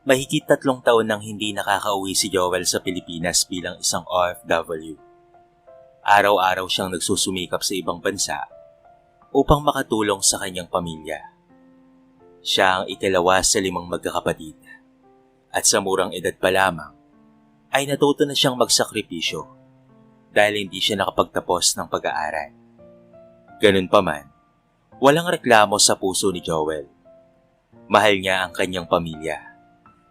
Mahigit 3 taon nang hindi nakakauwi si Joel sa Pilipinas bilang isang OFW. Araw-araw siyang nagsusumikap sa ibang bansa upang makatulong sa kanyang pamilya. Siya ang ikalawa sa 5 magkakapatid at sa murang edad pa lamang ay natuto na siyang magsakripisyo dahil hindi siya nakapagtapos ng pag-aaral. Ganun pa man, walang reklamo sa puso ni Joel. Mahal niya ang kanyang pamilya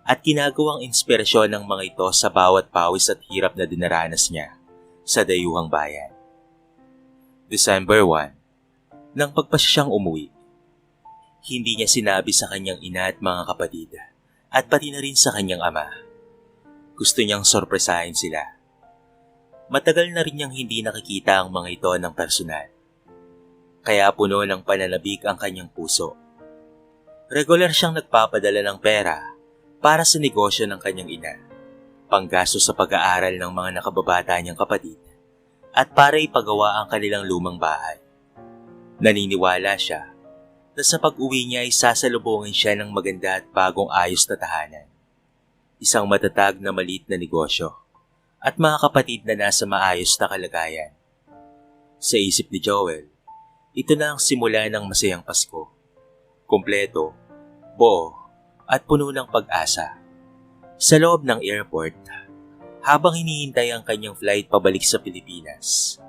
at ginagawang inspirasyon ng mga ito sa bawat pawis at hirap na dinaranas niya sa dayuhang bayan. December 1, nang pagpasya siyang umuwi, hindi niya sinabi sa kanyang ina at mga kapatid at pati na rin sa kanyang ama. Gusto niyang sorpresahin sila. Matagal na rin niyang hindi nakikita ang mga ito ng personal. Kaya puno ng pananabik ang kanyang puso. Regular siyang nagpapadala ng pera para sa negosyo ng kanyang ina, panggasto sa pag-aaral ng mga nakababata niyang kapatid, at para ipagawa ang kanilang lumang bahay. Naniniwala siya na sa pag-uwi niya ay sasalubungin siya ng maganda at bagong ayos na tahanan. Isang matatag na maliit na negosyo at mga kapatid na nasa maayos na kalagayan. Sa isip ni Joel, ito na ang simula ng masayang Pasko. Kumpleto, buo, at puno ng pag-asa. Sa loob ng airport, habang hinihintay ang kanyang flight pabalik sa Pilipinas,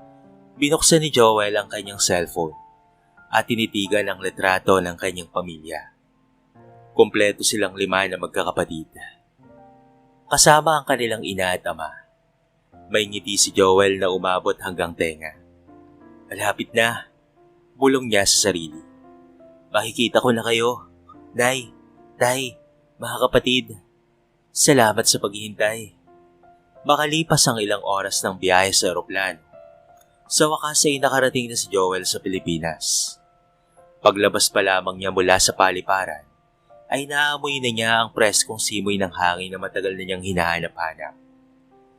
binuksan ni Joel ang kanyang cellphone at tinitigan ang litrato ng kanyang pamilya. Kumpleto silang 5 na magkakapatid. Kasama ang kanilang ina at ama. May ngiti si Joel na umabot hanggang tenga. Malapit na, bulong niya sa sarili. Makikita ko na kayo, Nay, Tay, mga kapatid. Salamat sa paghihintay. Makalipas ang ilang oras ng biyahe sa eroplano, sa wakas ay nakarating na si Joel sa Pilipinas. Paglabas pa lamang niya mula sa paliparan, ay naamoy na niya ang preskong simoy ng hangin na matagal na niyang hinahanap-hanap.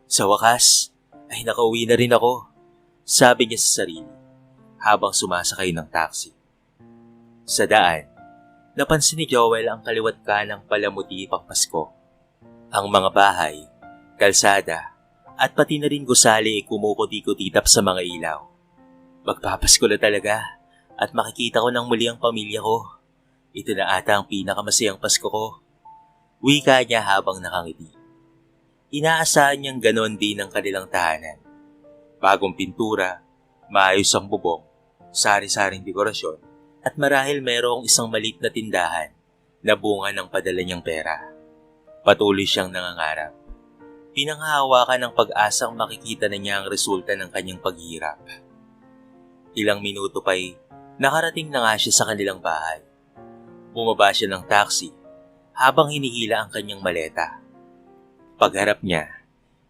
Sa wakas, ay nakauwi na rin ako, sabi niya sa sarili, habang sumasakay ng taxi. Sa daan, napansin ni Joel ang kaliwat kanang palamuti pang Pasko. Ang mga bahay, kalsada, at pati na rin gusali ay kumukuti-kutitap sa mga ilaw. Magpapasko na talaga at makikita ko ng muli ang pamilya ko. Ito na ata ang pinakamasayang Pasko ko. Wika niya habang nakangiti. Inaasahan niyang ganon din ang kanilang tahanan. Bagong pintura, maayos ang bubong, sari-saring dekorasyon, at marahil merong isang maliit na tindahan na bunga ng padala niyang pera. Patuloy siyang nangangarap. Pinanghahawakan ng pag-asang makikita na niya ang resulta ng kanyang paghihirap. Ilang minuto pa'y nakarating na nga siya sa kanilang bahay. Bumaba siya ng taxi habang hinihila ang kanyang maleta. Pagharap niya,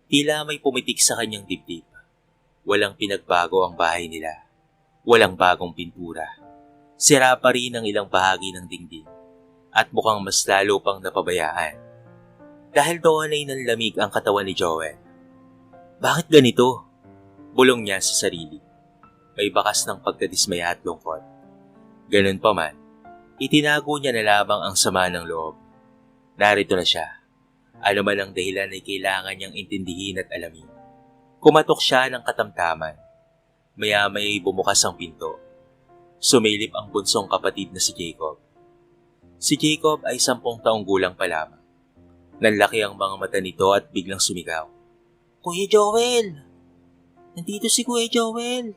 tila may pumitik sa kanyang dibdib. Walang pinagbago ang bahay nila. Walang bagong pintura. Sira pa rin ang ilang bahagi ng dingding at mukhang mas lalo pang napabayaan. Dahil doon ay nanlamig ang katawan ni Joel. Bakit ganito? Bulong niya sa sarili. May bakas ng pagkadismaya at lungkot. Ganun pa man, itinago niya na lamang ang sama ng loob. Narito na siya. Ano man ang dahilan ay kailangan niyang intindihin at alamin. Kumatok siya ng katamtaman. Maya-maya'y bumukas ang pinto. Sumilip ang bunsong kapatid na si Jacob. Si Jacob ay 10 taong gulang pa lamang. Nanlaki ang mga mata nito at biglang sumigaw. Kuya Joel! Nandito si Kuya Joel!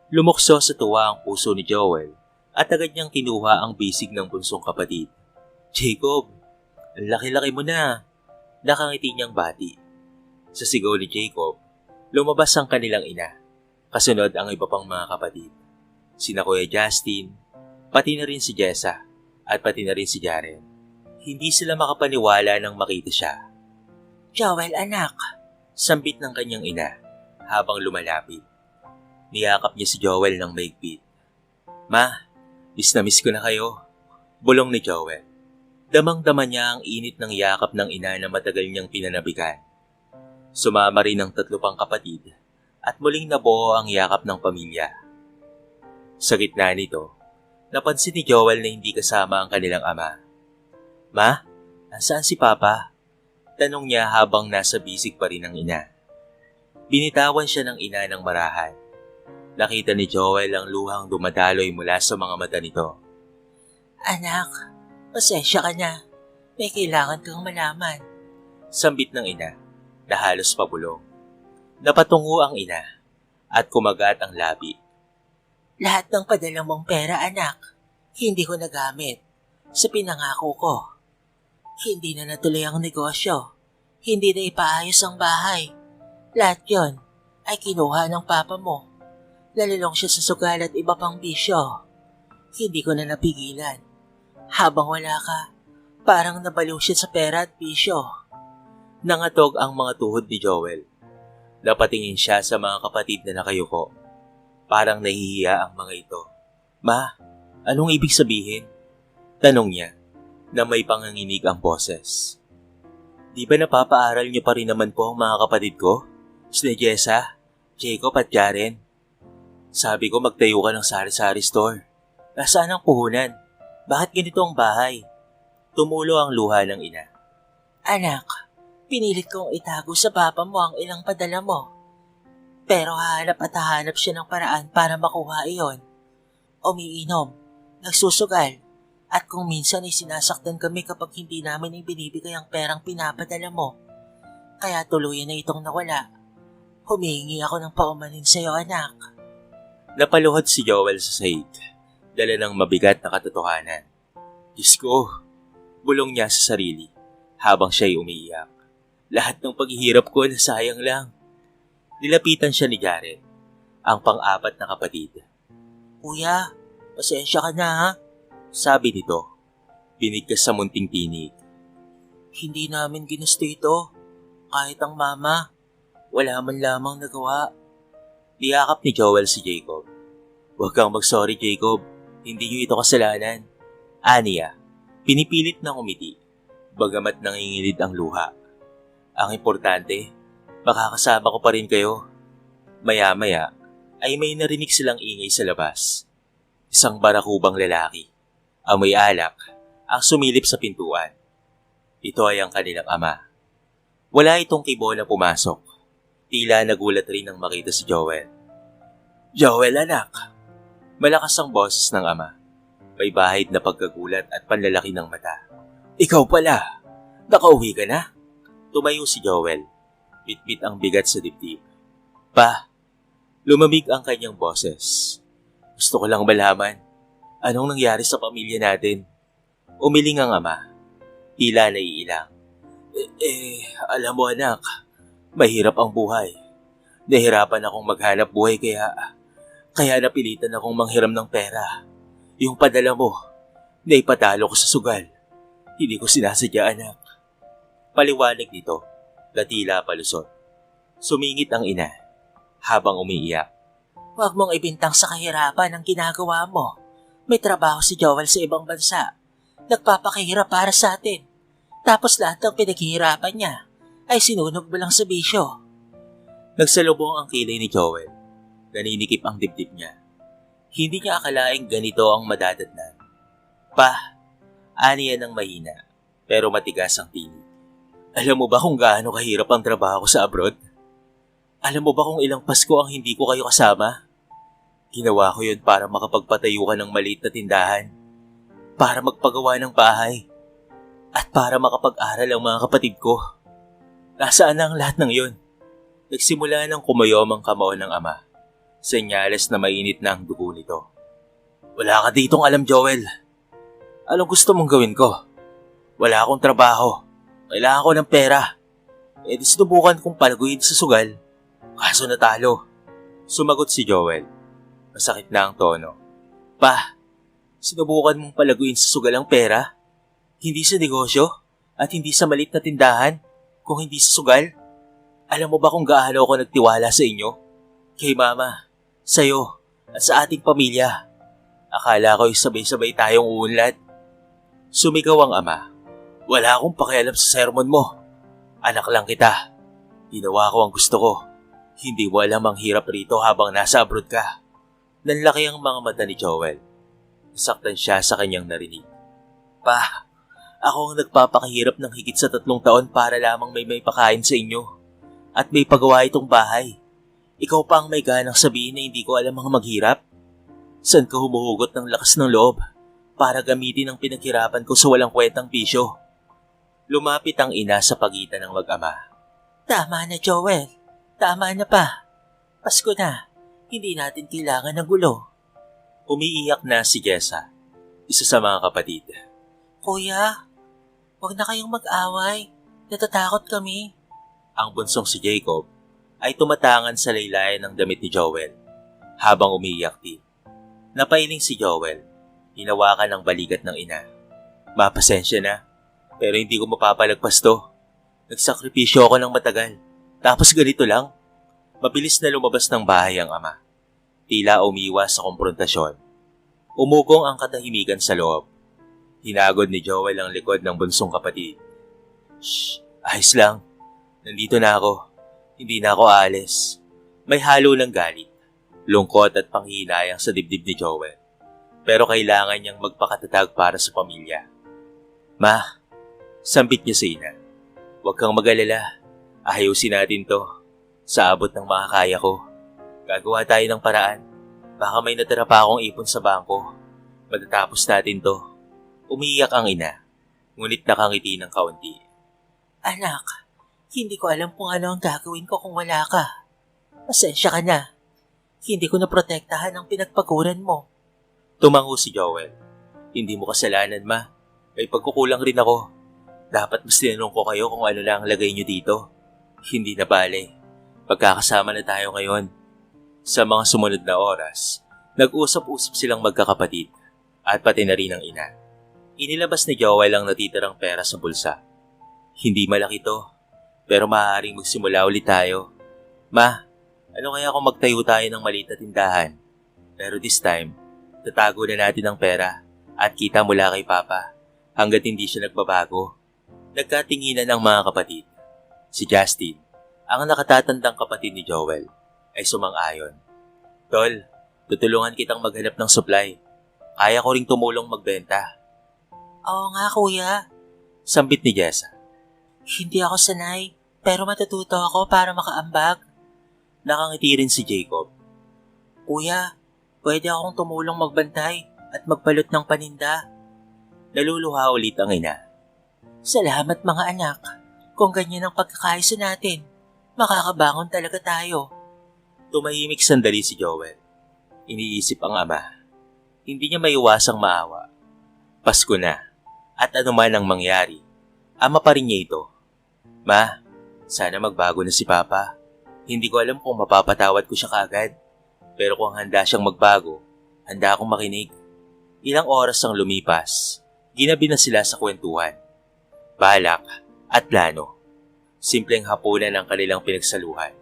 Lumukso sa tuwa ang puso ni Joel at agad niyang kinuha ang bisig ng bunsong kapatid. Jacob, ang laki-laki mo na! Nakangiti niyang bati. Sa sigaw ni Jacob, lumabas ang kanilang ina. Kasunod ang iba pang mga kapatid. Sina Kuya Justin, pati na rin si Jessa, at pati na rin si Jaren. Hindi sila makapaniwala nang makita siya. Joel, anak! Sambit ng kanyang ina habang lumalapit. Niyakap niya si Joel ng maigpit. Ma, miss na miss ko na kayo. Bulong ni Joel. Damang-dama niya ang init ng yakap ng ina na matagal niyang pinanabikan. Sumama rin ang 3 pang kapatid at muling nabuo ang yakap ng pamilya. Sa gitna nito, napansin ni Joel na hindi kasama ang kanilang ama. Ma, Nasaan si Papa? Tanong niya habang nasa bisig pa rin ang ina. Binitawan siya ng ina ng marahan. Nakita ni Joel ang luhang dumadaloy mula sa mga mata nito. Anak, pasensya ka na. May kailangan kang malaman. Sambit ng ina na halos pabulong. Napatungo ang ina at kumagat ang labi. Lahat ng padala mong pera, anak, hindi ko nagamit. Sa pinangako ko. Hindi na natuloy ang negosyo. Hindi na ipaayos ang bahay. Lahat yon ay kinuha ng papa mo. Nalilong siya sa sugal at iba pang bisyo. Hindi ko na napigilan. Habang wala ka, parang nabaliw siya sa pera at bisyo. Nangatog ang mga tuhod ni Joel. Napatingin siya sa mga kapatid na nakayuko. Parang nahihiya ang mga ito. Ma, anong ibig sabihin? Tanong niya na may panganginig ang boses. Di ba napapaaral niyo pa rin naman po ang mga kapatid ko? Sina Jessa, Jacob at Jaren. Sabi ko magtayo ka ng sari-sari store. Nasaan ang puhunan? Bakit ganito ang bahay? Tumulo ang luha ng ina. Anak, pinilit kong itago sa papa mo ang ilang padala mo. Pero hahanap siya ng paraan para makuha iyon. Umiinom, nagsusugal, at kung minsan ay sinasaktan kami kapag hindi namin ibinibigay ang perang pinapadala mo. Kaya tuluyan na itong nawala. Humihingi ako ng paumanin sa iyo, anak. Napaluhod si Joel sa sahig, dala ng mabigat na katotohanan. Diyos ko, bulong niya sa sarili habang siya'y umiiyak. Lahat ng paghihirap ko na sayang lang. Nilapitan siya ni Jaren, ang pang-apat na kapatid. Kuya, pasensya ka na ha? Sabi nito, binigkas sa munting tinig. Hindi namin ginusto ito. Kahit ang mama, wala man lamang nagawa. Niyakap ni Joel si Jacob. Huwag kang mag-sorry, Jacob. Hindi niyo ito kasalanan. Aniya, pinipilit na umiti, bagamat nangingilid ang luha. Ang importante, makakasama ko pa rin kayo. Maya-maya ay may narinig silang ingay sa labas. Isang barakubang lalaki, amoy alak, ang sumilip sa pintuan. Ito ay ang kanilang ama. Wala itong kibo na pumasok. Tila nagulat rin nang makita si Joel. Joel, anak! Malakas ang boses ng ama. May bahid na pagkagulat at panlalaki ng mata. Ikaw pala! Nakauwi ka na? Tumayo si Joel. Bitbit ang bigat sa dibdib. Pa! Lumamig ang kanyang boses. Gusto ko lang malaman, anong nangyari sa pamilya natin? Umiling ang ama. Tila naiilang. Alam mo anak, mahirap ang buhay. Nahirapan akong maghanap buhay kaya napilitan akong manghiram ng pera. Yung padala mo, naipatalo ko sa sugal. Hindi ko sinasadya anak. Paliwanag nito, na tila palusot. Sumingit ang ina, habang umiiyak. Huwag mong ibintang sa kahirapan ang ginagawa mo. May trabaho si Joel sa ibang bansa. Nagpapakahirap para sa atin. Tapos lahat ng pinaghihirapan niya ay sinunog mo lang sa bisyo. Nagsalubong ang kilay ni Joel. Naninikip ang dibdib niya. Hindi niya akalaing ganito ang madadatnan. Pa, aniya ng mahina, pero matigas ang tinig. Alam mo ba kung gaano kahirap ang trabaho ko sa abroad? Alam mo ba kung ilang Pasko ang hindi ko kayo kasama? Ginawa ko yun para makapagpatayo ka ng maliit na tindahan, para magpagawa ng bahay, at para makapag-aral ang mga kapatid ko. Nasaan na ang lahat ng yun? Nagsimula ng kumayom ang kamao ng ama. Senyales na mainit na ang dugo nito. Wala ka ditong alam, Joel. Anong gusto mong gawin ko? Wala akong trabaho. Kailangan ko ng pera. Di sinubukan kong palaguin sa sugal. Kaso natalo. Sumagot si Joel. Masakit na ang tono. Pa, sinubukan mong palaguin sa sugal ang pera? Hindi sa negosyo at hindi sa malit na tindahan, kung hindi sa sugal? Alam mo ba kung gaano ako nagtiwala sa inyo? Kay mama, sa'yo, at sa ating pamilya. Akala ko'y sabay-sabay tayong uunlad. Sumigaw ang ama. Wala akong pakialam sa sermon mo. Anak lang kita. Ginawa ko ang gusto ko. Hindi mo alam ang hirap rito habang nasa abroad ka. Nanlaki ang mga mata ni Joel. Nasaktan siya sa kanyang narinig. Pa, Ako ang nagpapakahirap ng higit sa 3 taon para lamang may pakain sa inyo. At may pagawa itong bahay. Ikaw pa ang may ganang sabihin na hindi ko alam ang maghirap? Saan ka humuhugot ng lakas ng loob para gamitin ang pinaghirapan ko sa walang kwentang bisyo? Lumapit ang ina sa pagitan ng mag-ama. Tama na, Joel. Tama na pa. Pasko na. Hindi natin kailangan ng gulo. Umiiyak na si Jessa, isa sa mga kapatid. Kuya, huwag na kayong mag-away. Natatakot kami. Ang bunsong si Jacob ay tumatangan sa laylayan ng damit ni Joel habang umiiyak din. Napailing si Joel, hinawakan ng balikat ng ina. Mapasensya na, pero hindi ko mapapalagpas to. Nagsakripisyo ako ng matagal, tapos ganito lang. Mabilis na lumabas ng bahay ang ama. Tila umiwas sa komprontasyon. Umugong ang katahimikan sa loob. Hinagod ni Joel ang likod ng bunsong kapatid. Shh, ayos lang. Nandito na ako. Hindi na ako aalis. May halo ng galit, lungkot at panghihinayang sa dibdib ni Joel. Pero kailangan niyang magpakatatag para sa pamilya. Ma, sambit niya sa ina. Huwag kang mag-alala. Ayusin natin to. Sa abot ng makakaya ko. Gagawa tayo ng paraan. Baka may natira pa akong ipon sa bangko. Matatapos natin to. Umiiyak ang ina, ngunit nakangiti ng kaunti. Anak, hindi ko alam kung ano ang gagawin ko kung wala ka. Pasensya ka na. Hindi ko naprotektahan ang pinagpaguran mo. Tumango si Joel. Hindi mo kasalanan, ma. May pagkukulang rin ako. Dapat mas tinanong ko kayo kung ano lang ang lagay niyo dito. Hindi na bale. Pagkakasama na tayo ngayon. Sa mga sumunod na oras, nag-usap-usap silang magkakapatid at pati na rin ang ina. Inilabas ni Joel ang natitirang pera sa bulsa. Hindi malaki to, pero maaaring magsimula ulit tayo. Ma, ano kaya kung magtayo tayo ng maliit na tindahan? Pero this time, tatago na natin ang pera at kita mula kay Papa hanggat hindi siya nagbabago. Nagkatinginan ang mga kapatid. Si Justin, ang nakatatandang kapatid ni Joel, ay sumang-ayon. Tol, tutulungan kitang maghanap ng supply. Kaya ko ring tumulong magbenta. Oo nga, kuya. Sambit ni Jessa. Hindi ako sanay, pero matututo ako para makaambag. Nakangiti rin si Jacob. Kuya, pwede akong tumulong magbantay at magbalot ng paninda. Naluluha ulit ang ina. Salamat mga anak. Kung ganyan ang pagkakaisa natin, makakabangon talaga tayo. Tumahimik sandali si Joel. Iniisip ang ama. Hindi niya maiwasang maawa. Pasko na, at anuman ang mangyari, ama pa rin niya ito. Ma, sana magbago na si Papa. Hindi ko alam kung mapapatawad ko siya kaagad. Pero kung handa siyang magbago, handa akong makinig. Ilang oras ang lumipas, ginabi na sila sa kwentuhan. Balak at plano. Simpleng hapunan ang kanilang pinagsaluhan.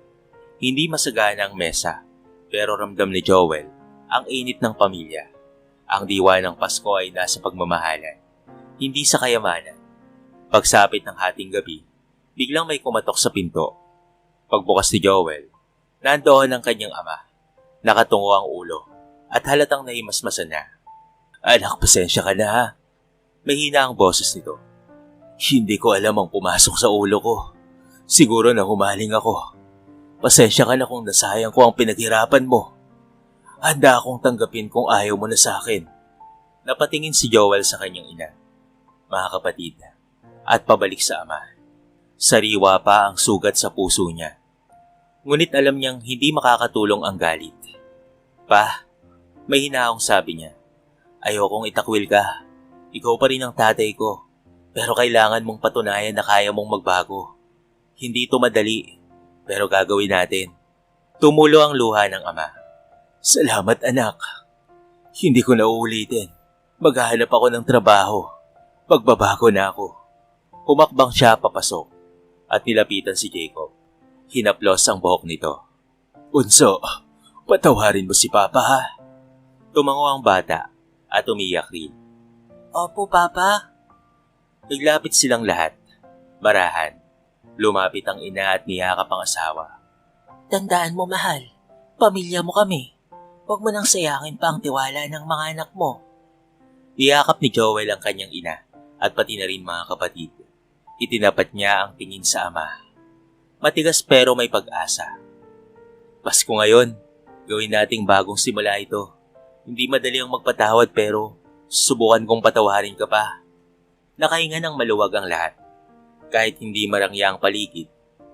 Hindi masagana ang mesa, pero ramdam ni Joel ang init ng pamilya. Ang diwa ng Pasko ay nasa pagmamahalan, hindi sa kayamanan. Pagsapit ng hating gabi, biglang may kumatok sa pinto. Pagbukas ni Joel, nandoon ang kanyang ama. Nakatungo ang ulo at halatang nahimasmasan na. Anak, pasensya ka na ha. Mahina ang boses nito. Hindi ko alam ang pumasok sa ulo ko. Siguro na humaling ako. Pasensya ka na kung nasayang ko ang pinaghirapan mo. Handa akong tanggapin kung ayaw mo na sa akin. Napatingin si Joel sa kanyang ina, mga kapatid, at pabalik sa ama. Sariwa pa ang sugat sa puso niya. Ngunit alam niyang hindi makakatulong ang galit. Pa, may hinaong sabi niya. Ayokong itakwil ka. Ikaw pa rin ang tatay ko. Pero kailangan mong patunayan na kaya mong magbago. Hindi ito madali, pero gagawin natin. Tumulo ang luha ng ama. Salamat anak. Hindi ko na uulitin. Maghahanap ako ng trabaho. Magbabago na ako. Humakbang siya papasok at nilapitan si Jacob. Hinaplos ang buhok nito. Bunso, patawarin mo si Papa ha. Tumango ang bata at umiyak rin. Opo, Papa. Naglapit silang lahat. Marahan. Lumapit ang ina at niyakap ang asawa. Tandaan mo, mahal. Pamilya mo kami. Huwag mo nang sayangin pa ang tiwala ng mga anak mo. Niyakap ni Joel ang kanyang ina at pati na rin mga kapatid. Itinapat niya ang tingin sa ama. Matigas pero may pag-asa. Pasko ngayon, gawin nating bagong simula ito. Hindi madali ang magpatawad pero subukan kong patawarin ka pa. Nakahinga ng maluwag ang lahat. Kahit hindi marangya ang paligid,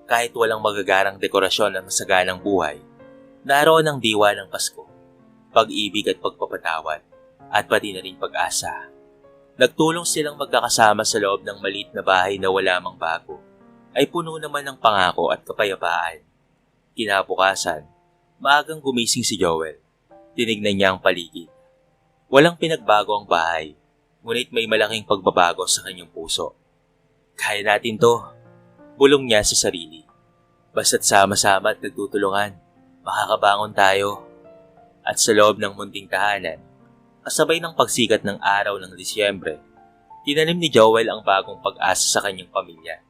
kahit walang magagarang dekorasyon ng masaganang buhay, naroon ang diwa ng Pasko, pag-ibig at pagpapatawad, at pati na rin pag-asa. Nagtulong silang magkakasama sa loob ng maliit na bahay na wala mang bago, ay puno naman ng pangako at kapayapaan. Kinabukasan, maagang gumising si Joel. Tinignan niya ang paligid. Walang pinagbago ang bahay, ngunit may malaking pagbabago sa kanyang puso. Kaya natin to, bulong niya sa sarili. Basta't sama-sama at nagtutulungan, makakabangon tayo. At sa loob ng munting tahanan, kasabay ng pagsikat ng araw ng Disyembre, tinanim ni Joel ang bagong pag-asa sa kanyang pamilya.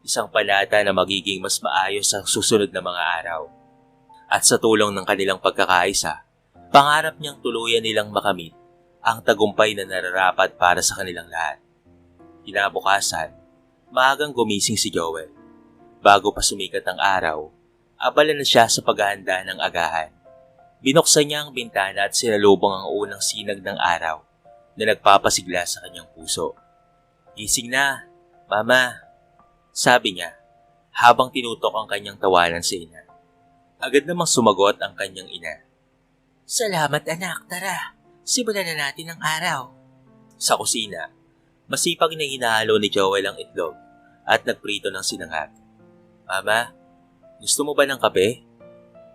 Isang panata na magiging mas maayos sa susunod na mga araw. At sa tulong ng kanilang pagkakaisa, pangarap niyang tuluyan nilang makamit ang tagumpay na nararapat para sa kanilang lahat. Kinabukasan, maagang gumising si Joel. Bago pa sumikat ang araw, abala na siya sa paghahanda ng agahan. Binuksan niya ang bintana at sinalubong ang unang sinag ng araw na nagpapasigla sa kanyang puso. Gising na, Mama, sabi niya habang tinutok ang kanyang tawanan sa ina. Agad namang sumagot ang kanyang ina. Salamat anak, tara. Simulan na natin ang araw. Sa kusina, masipag na hinahalo ni Joel ang itlog at nagprito ng sinangag. Mama, gusto mo ba ng kape?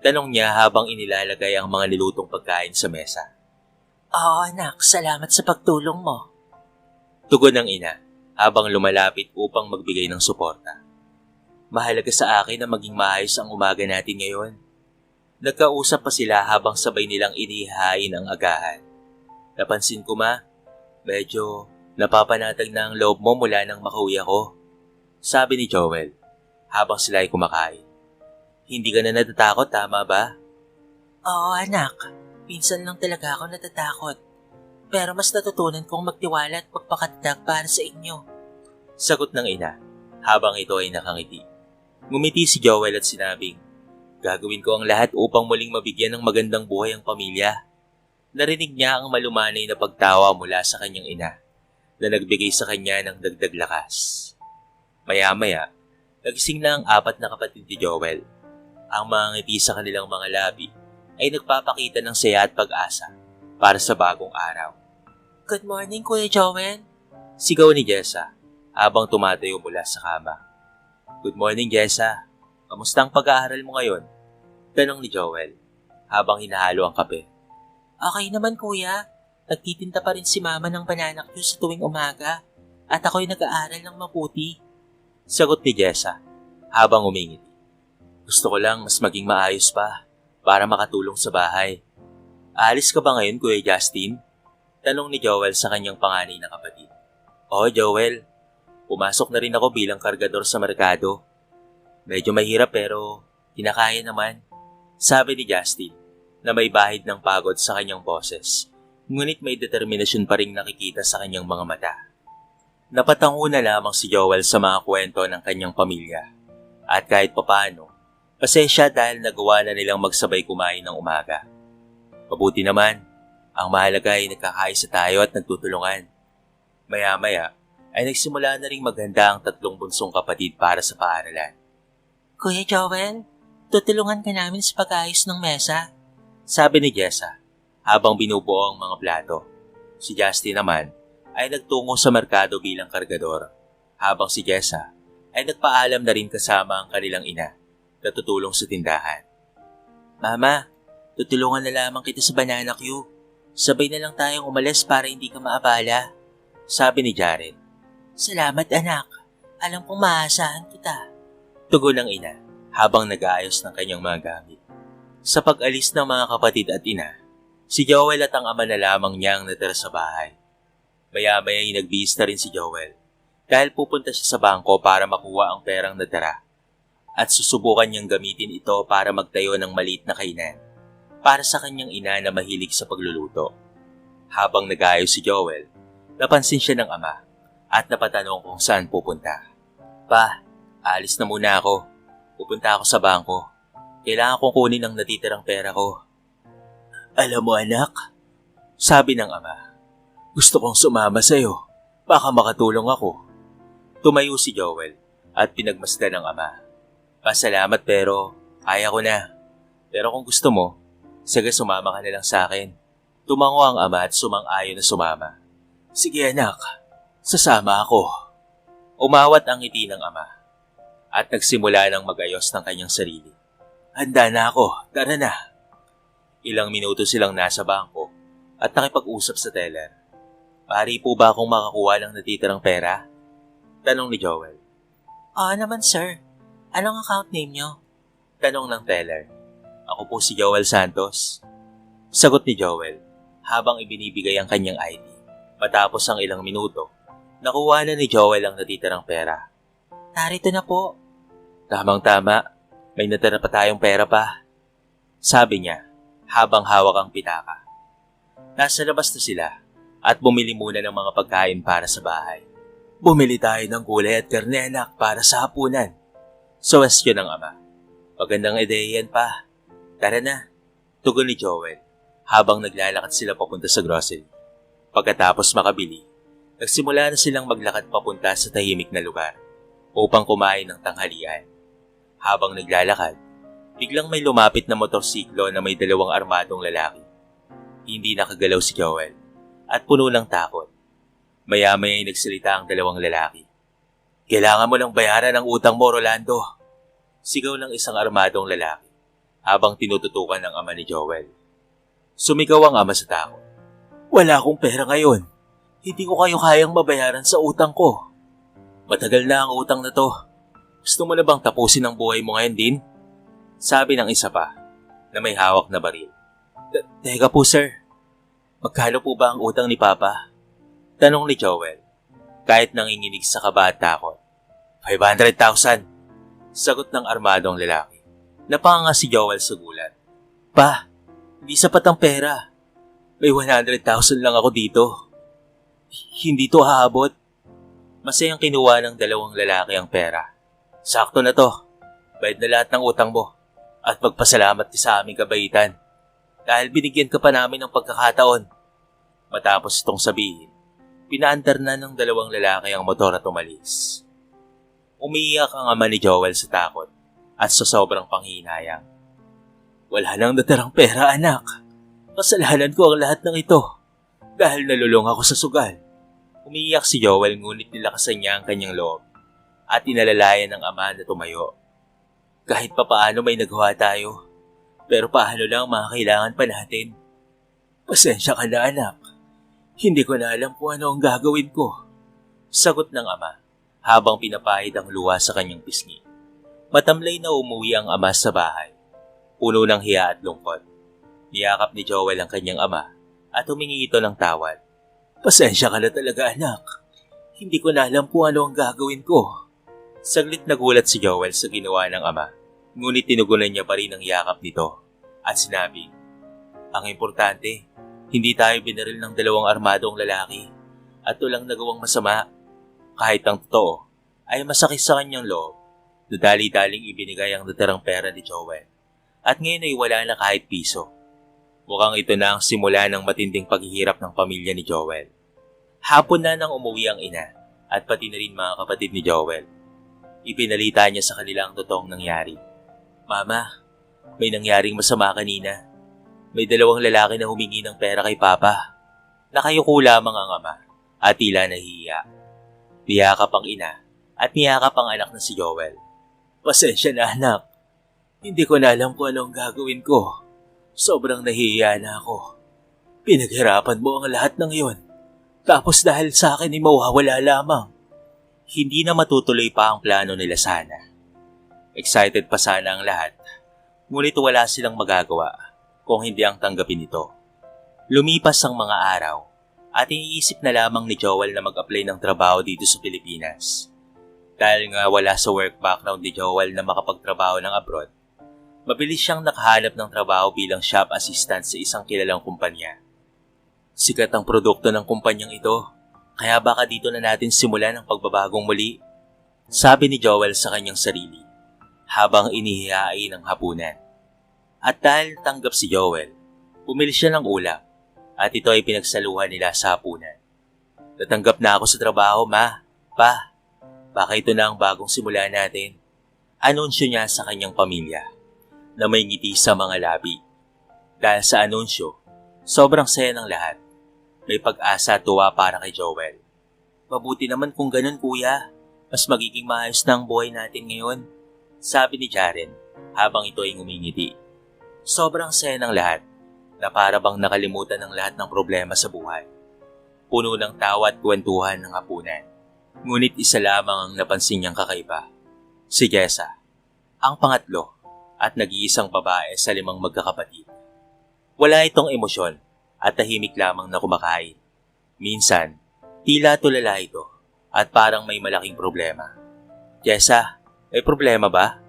Tanong niya habang inilalagay ang mga nilutong pagkain sa mesa. Oo anak, salamat sa pagtulong mo. Tugon ng ina habang lumalapit upang magbigay ng suporta. Mahalaga sa akin na maging maayos ang umaga natin ngayon. Nagkausap pa sila habang sabay nilang inihain ang agahan. Napansin ko medyo napapanatag na ang loob mo mula nang makauwi ako. Sabi ni Joel habang sila ay kumakain. Hindi ka na natatakot, tama ba? Oo anak, minsan lang talaga ako natatakot. Pero mas natutunan kong magtiwala at magpakatatag para sa inyo. Sagot ng ina habang ito ay nakangiti. Ngumiti si Joel at sinabing, gagawin ko ang lahat upang muling mabigyan ng magandang buhay ang pamilya. Narinig niya ang malumanay na pagtawa mula sa kanyang ina na nagbigay sa kanya ng dagdag lakas. Maya-maya, nagising na ang apat na kapatid ni Joel. Ang mga ngiti sa kanilang mga labi ay nagpapakita ng saya at pag-asa para sa bagong araw. Good morning, Kuya Joel. Sigaw ni Jessa habang tumatayo mula sa kama. Good morning, Jessa. Kamusta ang pag-aaral mo ngayon? Tanong ni Joel habang hinahalo ang kape. Okay naman, Kuya. Nagtitinta pa rin si Mama ng banana cue sa tuwing umaga at ako'y nag-aaral ng mabuti. Sagot ni Jessa habang umingiti. Gusto ko lang mas maging maayos pa para makatulong sa bahay. Aalis ka ba ngayon, Kuya Justin? Tanong ni Joel sa kanyang panganay na kapatid. Oo, Joel. Pumasok na rin ako bilang kargador sa merkado. Medyo mahirap pero kinakaya naman. Sabi ni Justin na may bahid ng pagod sa kanyang boses, ngunit may determinasyon pa ring nakikita sa kanyang mga mata. Napatango na lamang si Joel sa mga kwento ng kanyang pamilya. At kahit papaano, pasensya dahil nagawa na nilang magsabay kumain ng umaga. Mabuti naman, ang mahalaga ay nagkakaisa tayo at nagtutulungan. Maya-maya ay nagsimula na ring maghanda ang tatlong bunsong kapatid para sa paaralan. Kuya Joel, tutulungan ka namin sa pag-ayos ng mesa. Sabi ni Jessa habang binubuo ang mga plato. Si Justin naman ay nagtungo sa merkado bilang kargador, habang si Jessa ay nagpaalam na rin kasama ang kanilang ina na tutulong sa tindahan. Mama, tutulungan na lamang kita sa banana queue. Sabay na lang tayong umalis para hindi ka maabala. Sabi ni Jaren. Salamat anak. Alam kong maaasahan kita. Tugon ng ina habang nag-aayos ng kanyang mga gamit. Sa pag-alis ng mga kapatid at ina, si Joel at ang ama na lamang niya ang natira sa bahay. Maya-maya ay nagbihis na rin si Joel dahil pupunta siya sa bangko para makuha ang perang natira at susubukan niyang gamitin ito para magtayo ng maliit na kainan para sa kanyang ina na mahilig sa pagluluto. Habang nag-aayos si Joel, napansin siya ng ama at napatanong kung saan pupunta. Pa, alis na muna ako. Pupunta ako sa bangko. Kailangan kong kunin ang natitirang pera ko. Alam mo anak, sabi ng ama, gusto kong sumama sa'yo. Baka makatulong ako. Tumayo si Joel at pinagmasdan ng ama. Pasalamat pero kaya ko na. Pero kung gusto mo, sige sumama ka na lang sa akin. Tumango ang ama at sumang-ayon na sumama. Sige anak, sasama ako. Umawat ang ngiti ng ama at nagsimula ng magayos ng kanyang sarili. Handa na ako, tara na. Ilang minuto silang nasa bangko at nakipag-usap sa teller. Pari po ba akong makakuha ng natitirang pera? Tanong ni Joel. Oo naman sir. Anong account name nyo? Tanong ng teller. Ako po si Joel Santos. Sagot ni Joel habang ibinibigay ang kanyang ID. Matapos ang ilang minuto, nakuha na ni Joel ang natitirang pera. Narito na po. Tamang-tama, may natira pa tayong pera pa. Sabi niya habang hawak ang pitaka. Nasa labas na sila at bumili muna ng mga pagkain para sa bahay. Bumili tayo ng gulay at karne anak para sa hapunan. Suwestyon ng ama. Magandang ideya yan pa. Tara na, tugon ni Joel habang naglalakad sila papunta sa grocery. Pagkatapos makabili, nagsimula na silang maglakad papunta sa tahimik na lugar upang kumain ng tanghalian. Habang naglalakad, biglang may lumapit na motorsiklo na may 2 armadong lalaki. Hindi nakagalaw si Joel at puno ng takot. Maya-maya ay nagsalita ang 2 lalaki. Kailangan mo lang bayaran ang utang mo, Rolando. Sigaw ng isang armadong lalaki habang tinututukan ng ama ni Joel. Sumigaw ang ama sa takot. Wala akong pera ngayon. Hindi ko kayo kayang mabayaran sa utang ko. Matagal na ang utang na to. Gusto mo na bang tapusin ang buhay mo ngayon din? Sabi ng isa pa na may hawak na baril. Teka po sir, magkano po ba ang utang ni Papa? Tanong ni Joel, kahit nanginginig sa kaba at takot. 500,000, sagot ng armadong lalaki. Napanganga si Joel sa gulat. Pa, hindi sapat ang pera. May 100,000 lang ako dito. Hindi to haabot. Masayang kinuha ng 2 lalaki ang pera. Sakto na to. Bayad na lahat ng utang mo. At magpasalamat ka sa aming kabaitan. Dahil binigyan ka pa namin ng pagkakataon. Matapos itong sabihin, pinaandar na ng 2 lalaki ang motor at umalis. Umiiyak ang ama ni Joel sa takot at sa sobrang panghihinayang. Wala nang natirang pera anak. Kasalanan ko ang lahat ng ito dahil nalulung ako sa sugal. Umiiyak si Joel ngunit nilakasan niya ang kanyang loob at inalalayan ng ama na tumayo. Kahit papaano may nagawa tayo, pero paano lang mga kailangan pa natin? Pasensya ka na anak. Hindi ko na alam kung ano ang gagawin ko. Sagot ng ama habang pinapahid ang luha sa kanyang pisngi. Matamlay na umuwi ang ama sa bahay. Puno ng hiya at lungkot. Niyakap ni Joel ang kanyang ama at humingi ito ng tawad. Pasensya ka na talaga anak. Hindi ko na alam kung ano ang gagawin ko. Saglit nagulat si Joel sa ginawa ng ama. Ngunit tinugunan niya pa rin ang yakap nito at sinabi, ang importante, hindi tayo binaril ng 2 armadong lalaki at walang nagawang masama. Kahit ang totoo ay masakit sa kanyang loob. Dali-daling ibinigay ang natirang pera ni Joel at ngayon ay wala na kahit piso. Mukhang ito na ang simula ng matinding paghihirap ng pamilya ni Joel. Hapon na nang umuwi ang ina at pati na rin mga kapatid ni Joel. Ipinalita niya sa kanila ang totoong nangyari. Mama, may nangyaring masama kanina. May 2 lalaki na humingi ng pera kay Papa. Nakayuko lamang ang ama at tila nahihiya. Niyakap ang ina at niyakap ang anak na si Joel. Pasensya na anak. Hindi ko na alam kung anong gagawin ko. Sobrang nahihiya na ako. Pinaghirapan mo ang lahat ng iyon. Tapos dahil sa akin ay mawawala lamang. Hindi na matutuloy pa ang plano nila sana. Excited pa sana ang lahat, ngunit wala silang magagawa kung hindi ang tanggapin ito. Lumipas ang mga araw at iniisip na lamang ni Joel na mag-apply ng trabaho dito sa Pilipinas. Dahil nga wala sa work background ni Joel na makapagtrabaho ng abroad, mabilis siyang nakahanap ng trabaho bilang shop assistant sa isang kilalang kumpanya. Sikat ang produkto ng kumpanyang ito, Kaya baka dito na natin simulan ang pagbabagong muli, sabi ni Joel sa kanyang sarili habang inihihain ang hapunan. At dahil tanggap si Joel, bumili siya ng ulam at ito ay pinagsaluhan nila sa hapunan. Natanggap na ako sa trabaho, ma, pa. Baka ito na ang bagong simula natin. Anunsyo niya sa kanyang pamilya na may ngiti sa mga labi. Dahil sa anunsyo, sobrang saya ng lahat. May pag-asa at tuwa para kay Joel. Mabuti naman kung ganun, kuya. Mas magiging maayos na ang buhay natin ngayon, sabi ni Jaren habang ito ay ngumingiti. Sobrang saya ng lahat na para bang nakalimutan ng lahat ng problema sa buhay. Puno ng tawa at kwentuhan ng hapunan. Ngunit isa lamang ang napansin niyang kakaiba. Si Jessa, ang pangatlo at nag-iisang babae sa 5 magkakapatid. Wala itong emosyon at tahimik lamang na kumakain. Minsan, tila tulala ito at parang may malaking problema. Jessa, may problema ba?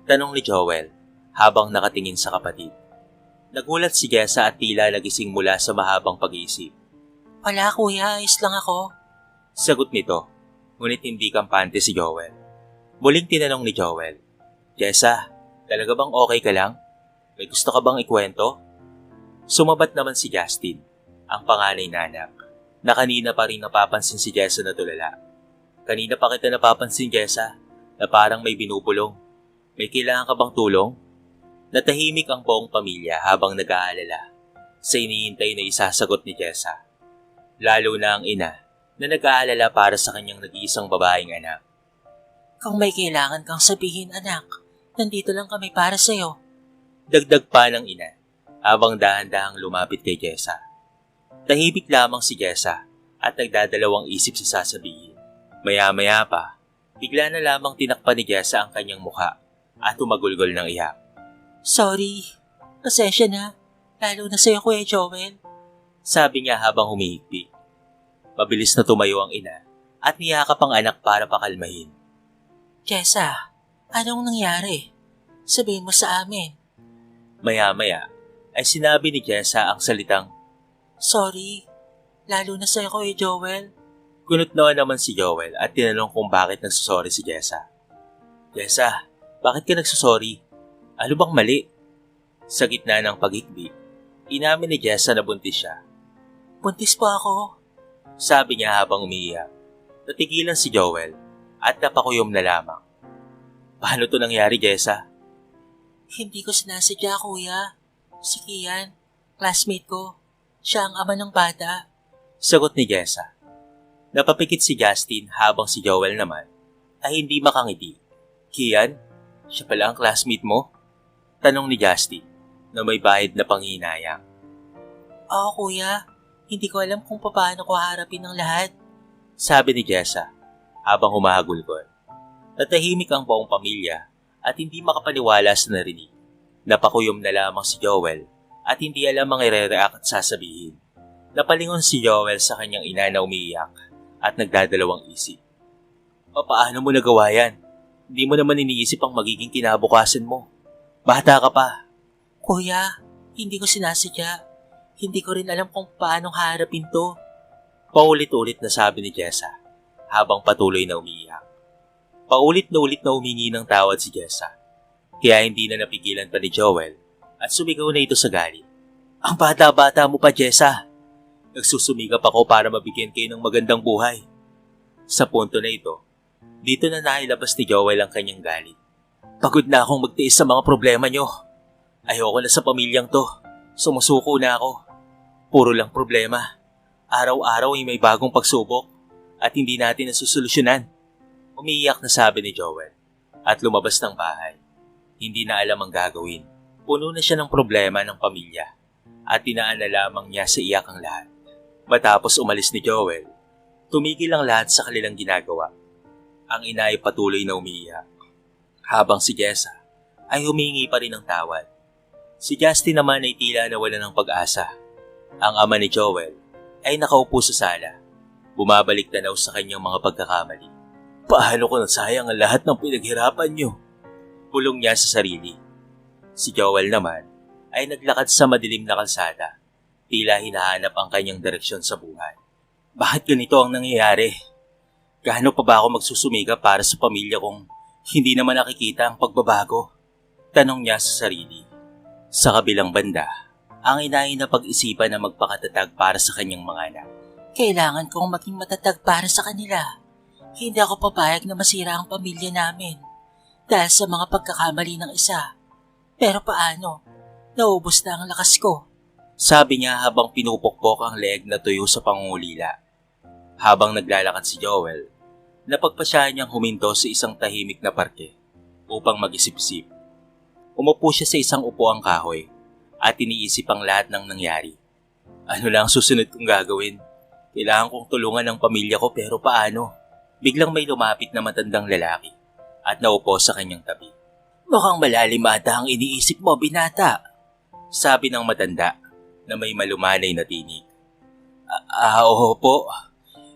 Tanong ni Joel habang nakatingin sa kapatid. Nagulat si Jessa at tila nagising mula sa mahabang pag-iisip. Wala kuya, ayos lang ako. Sagot nito, ngunit hindi kampante si Joel. Muling tinanong ni Joel, Jessa, talaga bang okay ka lang? May gusto ka bang ikwento? Sumabat naman si Justin, ang panganay na anak, na kanina pa rin napapansin si Jessa na tulala. Kanina pa kita napapansin, Jessa, na parang may binubulong. May kailangan ka bang tulong? Natahimik ang buong pamilya habang nag-aalala sa iniintay na isasagot ni Jessa. Lalo na ang ina na nag-aalala para sa kanyang nag-iisang babaeng anak. Kung may kailangan kang sabihin, anak, nandito lang kami para sa'yo. Dagdag pa ng ina habang dahan-dahang lumapit kay Jessa. Tahimik lamang si Jessa at nagdadalawang isip sa sasabihin. Maya-maya pa, bigla na lamang tinakpan ni Jessa ang kanyang mukha at tumagulgol ng iyak. Sorry, pasensya na, lalo na sa'yo Kuya Joel. Sabi niya habang humihigpit. Mabilis na tumayo ang ina at niyakap ang anak para pakalmahin. Jessa, anong nangyari? Sabihin mo sa amin. Maya-maya ay sinabi ni Jessa ang salitang, Sorry, lalo na sa'yo Kuya Joel. Kunot-noa naman si Joel at tinanong kung bakit nagsusorry si Jessa. Jessa, bakit ka nagsusorry? Ano bang mali? Sa gitna ng paghikbi, inamin ni Jessa na buntis siya. Buntis pa ako. Sabi niya habang umiiyak. Natigilan si Joel at napakuyom na lamang. Paano to nangyari, Jessa? Hindi ko sinasadya, kuya. Si Kian, classmate ko. Siya ang ama ng bata. Sagot ni Jessa. Napapikit si Justin habang si Joel naman ay hindi makangiti. Kian, siya pala ang classmate mo? Tanong ni Justin na may bahid na panghinayang. Oo, kuya. Hindi ko alam kung paano ko harapin ang lahat. Sabi ni Jessa habang humahagulgol. Natahimik ang buong pamilya at hindi makapaniwala sa narinig. Napakuyom na lamang si Joel at hindi alam ang ire-react at sasabihin. Napalingon si Joel sa kanyang ina na umiiyak at nagdadalawang isip. Paano mo nagawa yan? Hindi mo naman iniisip ang magiging kinabukasan mo. Bata ka pa. Kuya, hindi ko sinasadya. Hindi ko rin alam kung paano harapin to. Paulit-ulit na sabi ni Jessa habang patuloy na umiiyak. Paulit na ulit na humingi ng tawad si Jessa. Kaya hindi na napigilan pa ni Joel at sumigaw na ito sa galit. Ang bata-bata mo pa, Jessa. Nagsusumikap ako para mabigyan kayo ng magandang buhay. Sa punto na ito, dito na nailabas ni Joel ang kanyang galit. Pagod na akong magtiis sa mga problema nyo. Ayoko na sa pamilyang to. Sumusuko na ako. Puro lang problema. Araw-araw ay may bagong pagsubok at hindi natin nasusolusyonan. Umiiyak na sabi ni Joel at lumabas ng bahay. Hindi na alam ang gagawin. Puno na siya ng problema ng pamilya at tinaan na lamang niya sa iyak ang lahat. Matapos umalis ni Joel, tumigil ang lahat sa kanilang ginagawa. Ang ina ay patuloy na umiiyak, habang si Jessa ay humingi pa rin ng tawad. Si Justin naman ay tila nawala ng pag-asa. Ang ama ni Joel ay nakaupo sa sala, bumabalik tanaw sa kanyang mga pagkakamali. Paano ko nasayang ang lahat ng pinaghirapan niyo? Pulong niya sa sarili. Si Joel naman ay naglakad sa madilim na kalsada, tila hinahanap ang kanyang direksyon sa buhay. Bakit ganito ang nangyayari? Gaano pa ba ako magsusumika para sa pamilya kung hindi naman nakikita ang pagbabago? Tanong niya sa sarili. Sa kabilang banda, ang ina ay napag-isipan na magpakatatag para sa kanyang mga anak. Kailangan kong maging matatag para sa kanila. Hindi ako papayag na masira ang pamilya namin dahil sa mga pagkakamali ng isa. Pero paano? Naubos na ang lakas ko. Sabi niya habang pinupukpok ang leeg na tuyo sa pangungulila. Habang naglalakad si Joel, napagpasyahan niyang huminto sa isang tahimik na parke upang mag-isip-isip. Umupo siya sa isang upuang kahoy at iniisip ang lahat ng nangyari. Ano lang ang susunod kong gagawin? Kailangan kong tulungan ang pamilya ko pero paano? Biglang may lumapit na matandang lalaki at naupo sa kanyang tabi. Mukhang malalim ata ang iniisip mo, binata. Sabi ng matanda na may malumanay na tinig. Oo po.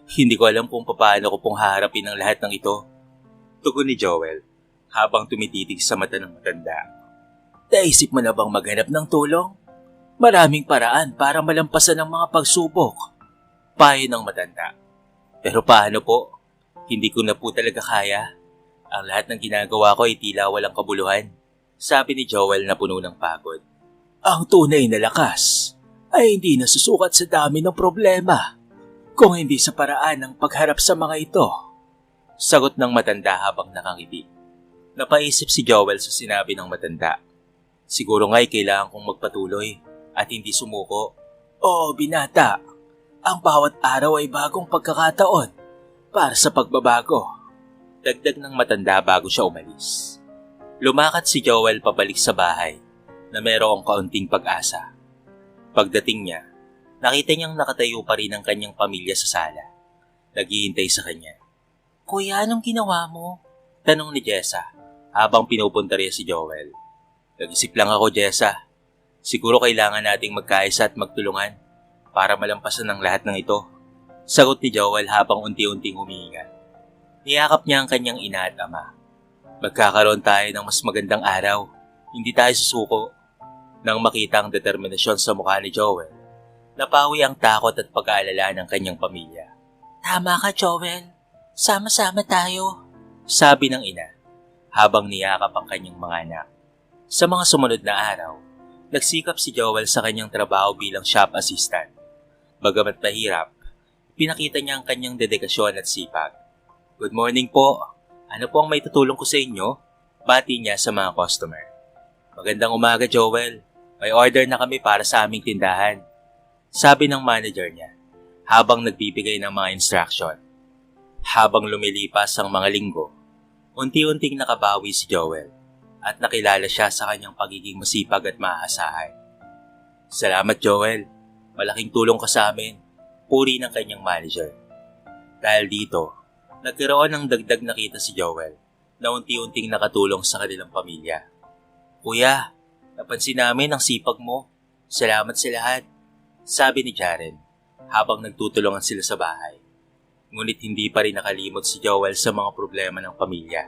Hindi ko alam kung paano ko pong haharapin ang lahat ng ito. Tugon ni Joel habang tumititig sa mata ng matanda. Naisip mo na bang maghanap ng tulong? Maraming paraan para malampasan ang mga pagsubok. Payo ng matanda. Pero paano po? Hindi ko na po talaga kaya. Ang lahat ng ginagawa ko ay tila walang kabuluhan. Sabi ni Joel na puno ng pagod. Ang tunay na lakas ay hindi nasusukat sa dami ng problema, kung hindi sa paraan ng pagharap sa mga ito. Sagot ng matanda habang nakangiti. Napaisip si Joel sa sinabi ng matanda. Siguro nga'y kailangan kong magpatuloy at hindi sumuko. Oo, binata. Ang bawat araw ay bagong pagkakataon para sa pagbabago. Dagdag ng matanda bago siya umalis. Lumakad si Joel pabalik sa bahay na mayroong kaunting pag-asa. Pagdating niya, nakita niyang nakatayo pa rin ang kanyang pamilya sa sala. Naghihintay sa kanya. Kuya, anong ginawa mo? Tanong ni Jessa habang pinupuntarya si Joel. Nag-isip lang ako, Jessa. Siguro kailangan nating magkaisa at magtulungan para malampasan ang lahat ng ito. Sagot ni Joel habang unti-unting humihinga. Niyakap niya ang kanyang ina at ama. Magkakaroon tayo ng mas magandang araw. Hindi tayo susuko. Nang makita ang determinasyon sa mukha ni Joel, napawi ang takot at pag-aalala ng kanyang pamilya. Tama ka, Joel. Sama-sama tayo. Sabi ng ina habang niyakap ang kanyang mga anak. Sa mga sumunod na araw, nagsikap si Joel sa kanyang trabaho bilang shop assistant. Bagamat mahirap, pinakita niya ang kanyang dedikasyon at sipag. Good morning po. Ano po ang may tutulong ko sa inyo? Bati niya sa mga customer. Magandang umaga, Joel. May order na kami para sa aming tindahan. Sabi ng manager niya habang nagbibigay ng mga instruction. Habang lumilipas ang mga linggo, unti-unting nakabawi si Joel at nakilala siya sa kanyang pagiging masipag at maaasahan. Salamat, Joel. Malaking tulong ka sa amin. Puri ng kanyang manager. Dahil dito, nagkaroon ng dagdag na kita si Joel na unti-unting nakatulong sa kanilang pamilya. Kuya, napansin namin ang sipag mo. Salamat sa lahat. Sabi ni Jaren habang nagtutulungan sila sa bahay. Ngunit hindi pa rin nakalimot si Joel sa mga problema ng pamilya.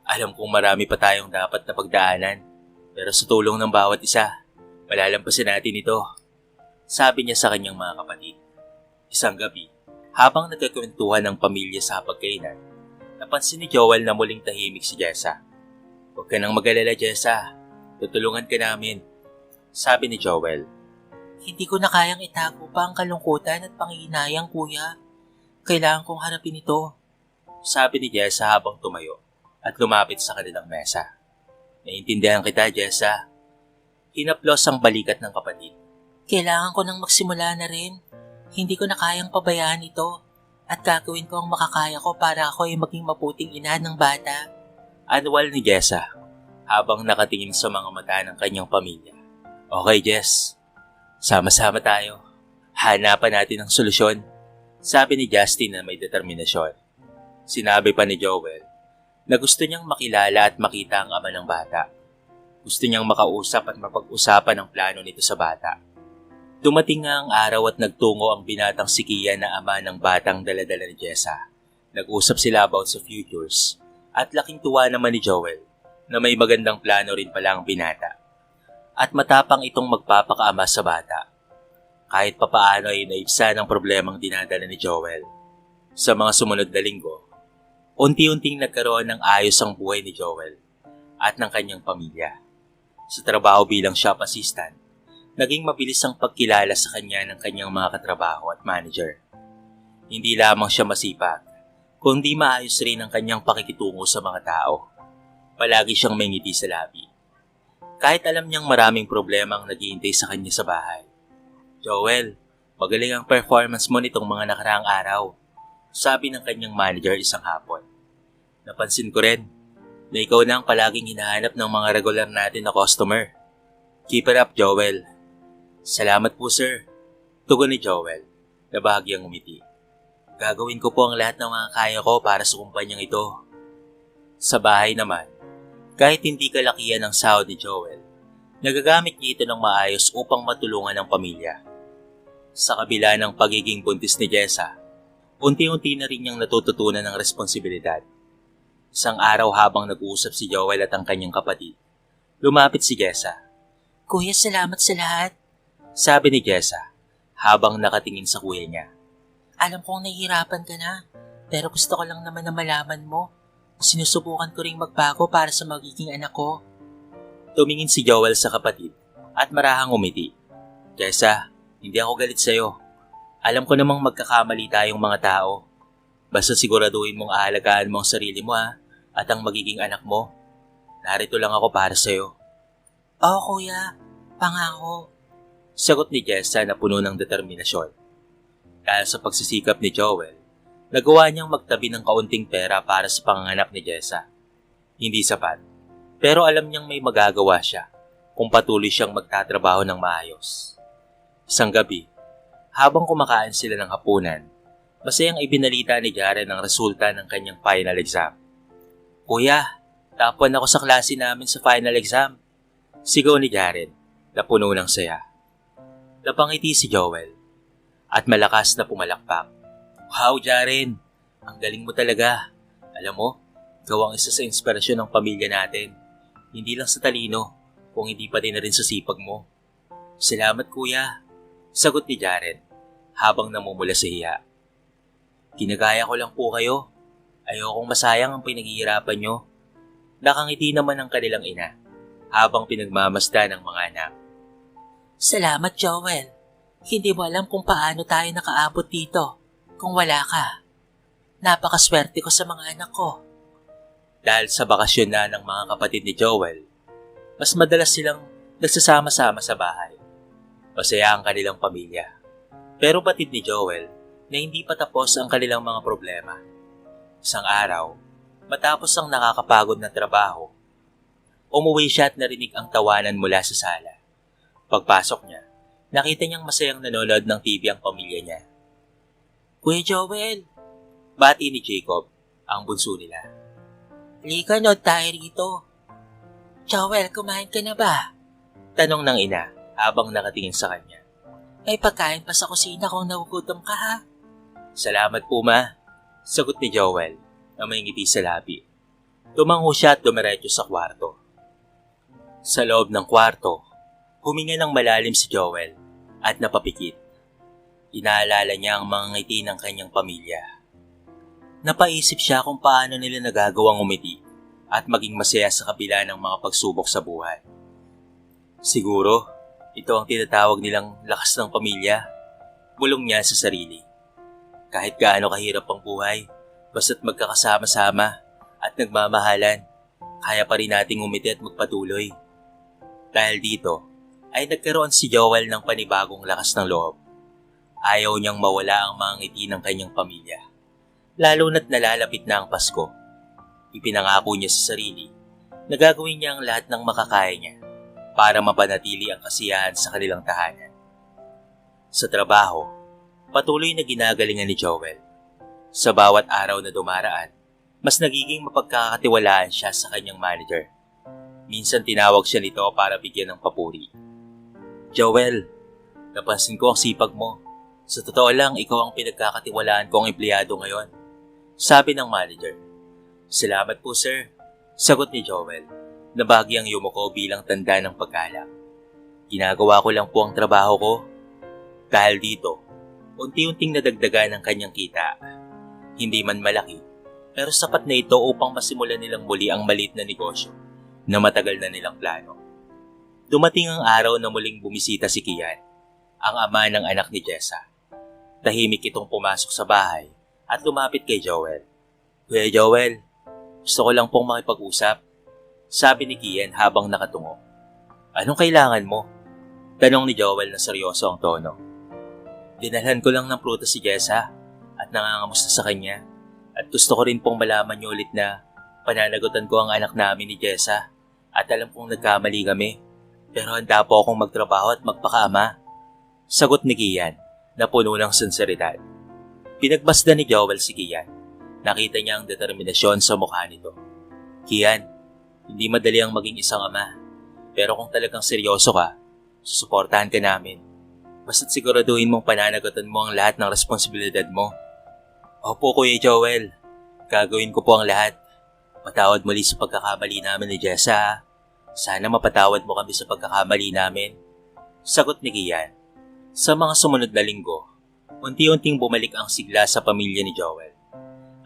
Alam kong marami pa tayong dapat na pagdaanan, pero sa tulong ng bawat isa, malalampasan natin ito. Sabi niya sa kanyang mga kapatid. Isang gabi, habang nagkakwentuhan ng pamilya sa hapagkainan, napansin ni Joel na muling tahimik si Jessa. Huwag ka nang mag-alala, Jessa. Tutulungan ka namin. Sabi ni Joel. Hindi ko na kayang itago pa ang kalungkutan at panghihinayang, kuya. Kailangan kong harapin ito. Sabi ni Jessa habang tumayo at lumapit sa kanilang mesa. Naiintindihan kita, Jessa. Hinaplos ang balikat ng kapatid. Kailangan ko nang magsimula na rin. Hindi ko na kayang pabayaan ito at gagawin ko ang makakaya ko para ako ay maging maputing ina ng bata. Anwal ni Jessa habang nakatingin sa mga mata ng kanyang pamilya. Okay, Jess. Sama-sama tayo. Hanapan natin ang solusyon. Sabi ni Justin na may determinasyon. Sinabi pa ni Joel na gusto niyang makilala at makita ang ama ng bata. Gusto niyang makausap at mapag-usapan ang plano nito sa bata. Dumating nga ang araw at nagtungo ang binatang si Kian na ama ng batang daladala ni Jessa. Nag-usap sila about sa futures at laking tuwa naman ni Joel na may magandang plano rin pala ang binata. At matapang itong magpapakaama sa bata. Kahit papaano ay naibsan ang problemang dinadala ni Joel. Sa mga sumunod na linggo, unti-unting nagkaroon ng ayos ang buhay ni Joel at ng kanyang pamilya. Sa trabaho bilang shop assistant, naging mabilis ang pagkilala sa kanya ng kanyang mga katrabaho at manager. Hindi lamang siya masipag, kundi maayos rin ang kanyang pakikitungo sa mga tao. Palagi siyang may ngiti sa labi. Kahit alam niyang maraming problema ang naghihintay sa kanya sa bahay. "Joel, magaling ang performance mo nitong mga nakaraang araw," sabi ng kanyang manager isang hapon. "Napansin ko rin na ikaw na ang palaging hinahanap ng mga regular natin na customer. Keep it up, Joel." "Salamat po, sir," tugon ni Joel na bahagyang umiti. "Gagawin ko po ang lahat ng mga kaya ko para sa kumpanyang ito." Sa bahay naman, kahit hindi kalakihan ang sahod ni Joel, nagagamit niya ito ng maayos upang matulungan ang pamilya. Sa kabila ng pagiging buntis ni Jessa, unti-unti na rin niyang natututunan ng responsibilidad. Isang araw habang nag-uusap si Joel at ang kanyang kapatid, lumapit si Jessa. Kuya, salamat sa lahat. Sabi ni Jessa habang nakatingin sa kuya niya. Alam kong nahihirapan ka na, pero gusto ko lang naman na malaman mo. Sinusubukan ko ring magbago para sa magiging anak ko. Tumingin si Joel sa kapatid at marahang umiti. "Jessa, hindi ako galit sa'yo. Alam ko namang magkakamali tayong mga tao. Basta siguraduhin mong aalagaan mo ang sarili mo at ang magiging anak mo. Narito lang ako para sa'yo." Oo kuya, pangako. Sagot ni Jessa na puno ng determinasyon. Dahil sa pagsisikap ni Joel, nagawa niyang magtabi ng kaunting pera para sa panganganak ni Jessa. Hindi sapat, pero alam niyang may magagawa siya kung patuloy siyang magtatrabaho ng maayos. Isang gabi, habang kumakain sila ng hapunan, masayang ibinalita ni Jaren ang resulta ng kanyang final exam. "Kuya, top 1 ako sa klase namin sa final exam," sigaw ni Jaren na puno ng saya. Napangiti si Joel at malakas na pumalakpak. "Wow, Jaren! Ang galing mo talaga. Alam mo, ikaw ang isa sa inspirasyon ng pamilya natin. Hindi lang sa talino, kung hindi pati na rin sa sipag mo." "Salamat, kuya," sagot ni Jaren habang namumula sa hiya. "Ginagaya ko lang po kayo. Ayokong masayang ang pinaghihirapan nyo." Nakangiti naman ang kanilang ina habang pinagmamasdan ng mga anak. Salamat Joel. Hindi mo alam kung paano tayo nakaabot dito kung wala ka. Napakaswerte ko sa mga anak ko. Dahil sa bakasyon na ng mga kapatid ni Joel, mas madalas silang nagsasama-sama sa bahay. Masaya ang kanilang pamilya. Pero batid ni Joel na hindi pa tapos ang kanilang mga problema. Isang araw, matapos ang nakakapagod na trabaho, umuwi siya at narinig ang tawanan mula sa sala. Pagpasok niya, nakita niyang masayang nanonood ng TV ang pamilya niya. Kuya Joel, Bati ni Jacob, ang bunso nila. halika nood tayo rito. Joel, kumain ka na ba? Tanong ng ina habang nakatingin sa kanya. May pagkain pa sa kusina kung nagugutom ka ha. Salamat po ma, sagot ni Joel na may ngiti sa labi. Tumango siya at dumiretso sa kwarto. Sa loob ng kwarto, huminga ng malalim si Joel at napapikit. Inaalala niya ang mga ngiti ng kanyang pamilya. Napaisip siya kung paano nila nagagawang umiti at maging masaya sa kabila ng mga pagsubok sa buhay. Siguro, ito ang tinatawag nilang lakas ng pamilya. Bulong niya sa sarili. Kahit gaano kahirap ang buhay, basta't magkakasama-sama at nagmamahalan, kaya pa rin nating umiti at magpatuloy. Dahil dito, ay nagkaroon si Joel ng panibagong lakas ng loob. Ayaw niyang mawala ang mga ngiti ng kanyang pamilya. Lalo na't nalalapit na ang Pasko. Ipinangako niya sa sarili na gagawin niya ang lahat ng makakaya niya para mapanatili ang kasiyahan sa kanilang tahanan. Sa trabaho, patuloy na ginagalingan ni Joel. Sa bawat araw na dumaraan, mas nagiging mapagkakatiwalaan siya sa kanyang manager. Minsan tinawag siya nito para bigyan ng papuri. "Joel, napansin ko ang sipag mo. Sa totoo lang, ikaw ang pinagkakatiwalaan kong empleyado ngayon," sabi ng manager. "Salamat po sir," sagot ni Joel na bahagyang yumuko bilang tanda ng paggalang. "Ginagawa ko lang po ang trabaho ko." Dahil dito, unti-unting nadagdagan ang kanyang kita. Hindi man malaki, pero sapat na ito upang masimulan nilang muli ang maliit na negosyo na matagal na nilang plano. Dumating ang araw na muling bumisita si Kian, ang ama ng anak ni Jessa. Tahimik itong pumasok sa bahay at lumapit kay Joel. Kuya Joel, gusto ko lang pong makipag-usap, sabi ni Kian habang nakatungo. Anong kailangan mo? Tanong ni Joel na seryoso ang tono. Dinalhan ko lang ng prutas si Jessa at nangangamusta sa kanya at gusto ko rin pong malaman niyo ulit na pananagutan ko ang anak namin ni Jessa at alam kong nagkamali kami pero handa po akong magtrabaho at magpakaama. Sagot ni Kian na puno ng sinseridad. Pinagmasdan ni Joel si Kian. Nakita niya ang determinasyon sa mukha nito. Kian, hindi madali ang maging isang ama pero kung talagang seryoso ka, susuportahan ka namin. Basta't siguraduhin mong pananagutan mo ang lahat ng responsibilidad mo. Opo, Kuya Joel. Gagawin ko po ang lahat. Patawad muli sa pagkakamali namin ni Jessa. Sana mapatawad mo kami sa pagkakamali namin. Sagot ni Kian. Sa mga sumunod na linggo, unti-unting bumalik ang sigla sa pamilya ni Joel.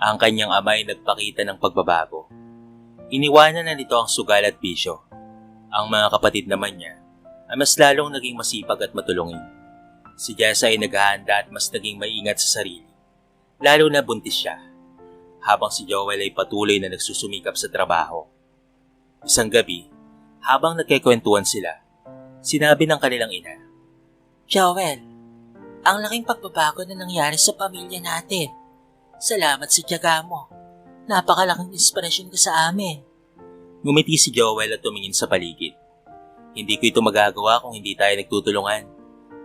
Ang kanyang ama ay nagpakita ng pagbabago. Iniwanan na nito ang sugal at bisyo. Ang mga kapatid naman niya ay mas lalong naging masipag at matulungin. Si Jessa ay naghahanda at mas naging maingat sa sarili, lalo na buntis siya, habang si Joel ay patuloy na nagsusumikap sa trabaho. Isang gabi, habang nagkikwentuhan sila, sinabi ng kanilang ina, Joel, ang laking pagbabago na nangyari sa pamilya natin. Salamat sa tiyaga mo. Napakalaking inspirasyon ka sa amin. Ngumiti si Joel at tumingin sa paligid. Hindi ko ito magagawa kung hindi tayo nagtutulungan.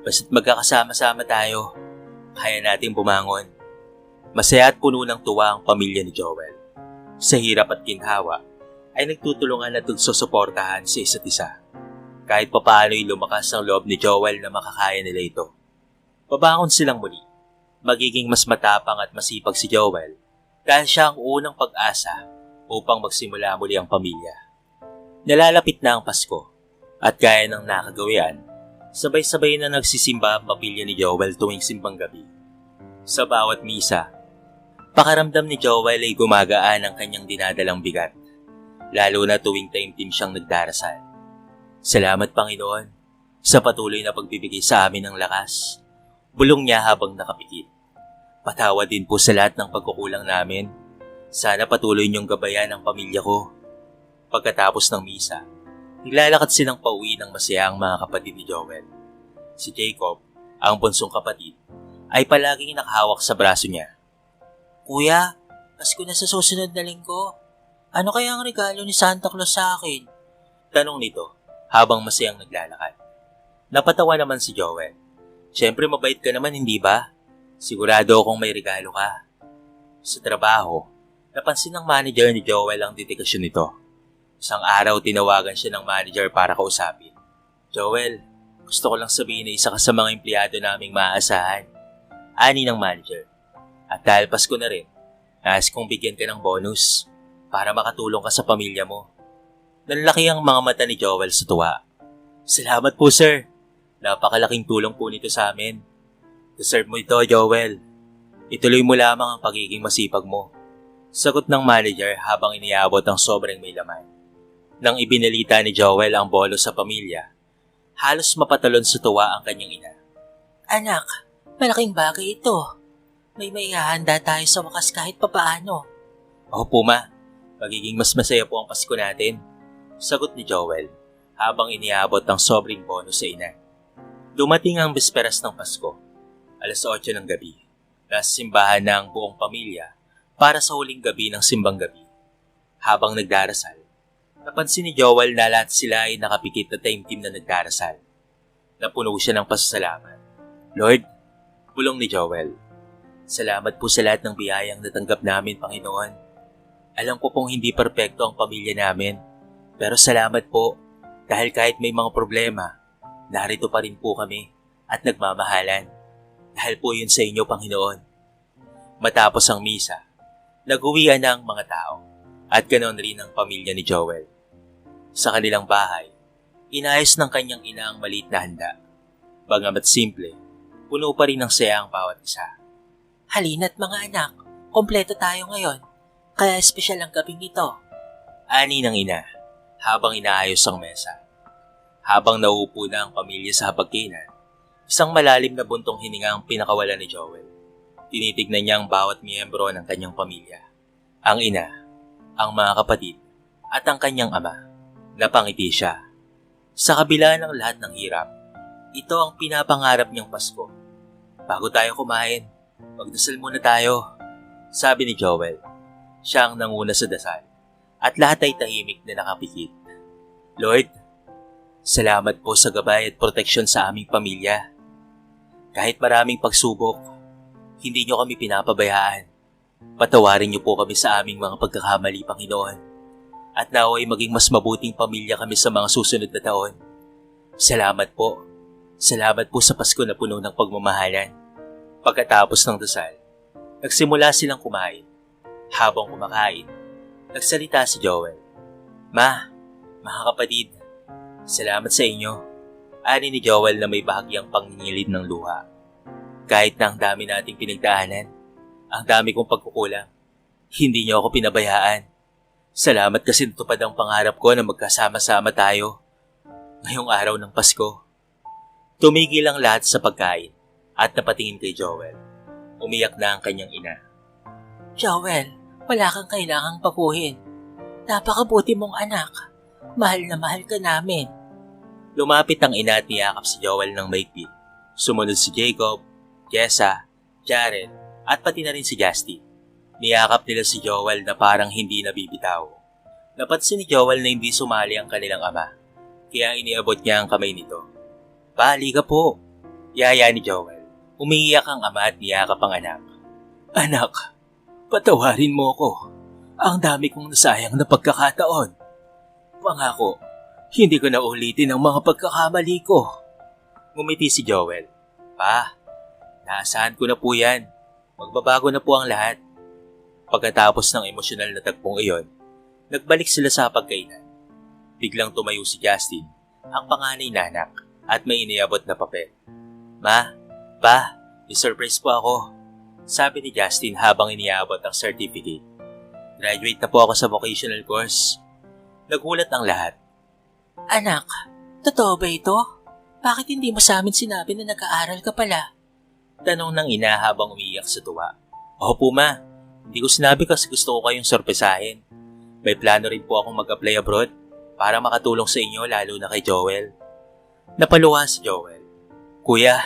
Basta't magkakasama-sama tayo, kaya nating bumangon. Masaya at puno ng tuwa ang pamilya ni Joel. Sa hirap at ginhawa, ay nagtutulungan at nagsusuportahan sa isa't isa. Kahit papaano'y lumakas ang loob ni Joel na makakaya nila ito. Babangon silang muli. Magiging mas matapang at masipag si Joel dahil siya ang unang pag-asa upang magsimula muli ang pamilya. Nalalapit na ang Pasko at gaya ng nakagawian, sabay-sabay na nagsisimba ang pamilya ni Joel tuwing simbang gabi. Sa bawat misa, pakaramdam ni Joel ay gumagaan ang kanyang dinadalang bigat, lalo na tuwing taimtim siyang nagdarasal. Salamat Panginoon sa patuloy na pagbibigay sa amin ng lakas. Bulong niya habang nakapikit. Patawad din po sa lahat ng pagkukulang namin. Sana patuloy niyong gabayan ang pamilya ko. Pagkatapos ng misa, naglalakad silang pauwi ng masaya ang mga kapatid ni Joel. Si Jacob, ang bunsong kapatid, ay palaging nakahawak sa braso niya. Kuya, Pasko na sa susunod na linggo. Ano kaya ang regalo ni Santa Claus sa akin? Tanong nito habang masayang naglalakad. Napatawa naman si Joel. Siyempre mabait ka naman, hindi ba? Sigurado akong may regalo ka. Sa trabaho, napansin ng manager ni Joel ang dedikasyon nito. Isang araw tinawagan siya ng manager para kausapin. Joel, gusto ko lang sabihin na isa ka sa mga empleyado naming maaasahan. Ani ng manager. At dahil Pasko na rin, nais kong bigyan ka ng bonus para makatulong ka sa pamilya mo. Nanlaki ang mga mata ni Joel sa tuwa. Salamat po sir. Napakalaking tulong po nito sa amin. Deserve mo ito, Joel. Ituloy mo lamang ang pagiging masipag mo. Sagot ng manager habang iniabot ang sobrang may laman. Nang ibinalita ni Joel ang bolo sa pamilya, halos mapatalon sa tuwa ang kanyang ina. Anak, malaking bagay ito. May maihahanda tayo sa wakas kahit papaano. Opo ma, magiging mas masaya po ang Pasko natin. Sagot ni Joel habang iniabot ang sobrang bonus sa ina. Dumating ang bisperas ng Pasko, 8:00 ng gabi. Nasa simbahan na ang buong pamilya para sa huling gabi ng simbang gabi. Habang nagdarasal, napansin ni Joel na lahat sila ay nakapikit na taimtim na nagdarasal. Napuno siya ng pasasalamat. Lord, bulong ni Joel, salamat po sa lahat ng biyayang natanggap namin, Panginoon. Alam ko pong hindi perpekto ang pamilya namin, pero salamat po dahil kahit may mga problema, narito pa rin po kami at nagmamahalan. Dahil po yun sa inyo, Panginoon. Matapos ang misa, nag-uwian na ang mga tao at ganoon rin ang pamilya ni Joel. Sa kanilang bahay, inayos ng kanyang ina ang maliit na handa. Bagamat simple, Puno pa rin ng saya ang bawat isa. Halina't mga anak, kompleto tayo ngayon. Kaya espesyal ang gabing ito. Ani ng ina habang inaayos ang mesa. Habang nauupo na ang pamilya sa hapagkainan, isang malalim na buntong hininga ang pinakawala ni Joel. Tinitignan niya ang bawat miyembro ng kanyang pamilya. Ang ina, ang mga kapatid, at ang kanyang ama. Napangiti siya. Sa kabila ng lahat ng hirap, ito ang pinapangarap niyang Pasko. Bago tayo kumain, magdasal muna tayo, sabi ni Joel. Siya ang nanguna sa dasal, at lahat ay tahimik na nakapikit. Lord, salamat po sa gabay at proteksyon sa aming pamilya. Kahit maraming pagsubok, hindi niyo kami pinapabayaan. Patawarin niyo po kami sa aming mga pagkakamali, Panginoon. At naway maging mas mabuting pamilya kami sa mga susunod na taon. Salamat po. Salamat po sa Pasko na puno ng pagmamahalan. Pagkatapos ng dasal, nagsimula silang kumain. Habang kumakain, nagsalita si Joel. Ma, mga kapatid, salamat sa inyo. Ani ni Joel na may bahagyang pangingilid ng luha. Kahit na ang dami nating pinagdaanan, ang dami kong pagkukulang, hindi niyo ako pinabayaan. Salamat kasi natupad ang pangarap ko na magkasama-sama tayo ngayong araw ng Pasko. Tumigil ang lahat sa pagkain at napatingin kay Joel. Umiyak na ang kanyang ina. Joel, wala kang kailangang pakuhin. Napakabuti mong anak. Mahal na mahal ka namin. Lumapit ang ina at niyakap si Joel ng maigpit. Sumunod si Jacob, Jessa, Jared, at pati na rin si Justin. Niyakap nila si Joel na parang hindi nabibitaw. Napansin ni Joel na hindi sumali ang kanilang ama, kaya iniabot niya ang kamay nito. Pali ka po, yaya ni Joel. Umiiyak ang ama at niyakap ang anak. Anak, patawarin mo ko. Ang dami kong nasayang na pagkakataon. Pangako, hindi ko na ulitin ang mga pagkakamali ko. Ngumiti si Joel. Pa, naasahan ko na po yan. Magbabago na po ang lahat. Pagkatapos ng emosyonal na tagpong iyon, nagbalik sila sa pagkainan. Biglang tumayo si Justin, ang panganay na anak, at may iniabot na papel. Ma, pa, i-surprise po ako, sabi ni Justin habang iniabot ang certificate. Graduate na po ako sa vocational course. Nagulat ang lahat. Anak, totoo ba ito? Bakit hindi mo sa amin sinabi na nag-aaral ka pala? Tanong ng ina habang umiiyak sa tuwa. Opo ma, hindi ko sinabi kasi gusto ko kayong sorpresahin. May plano rin po akong mag-apply abroad para makatulong sa inyo lalo na kay Joel. Napaluha si Joel. Kuya,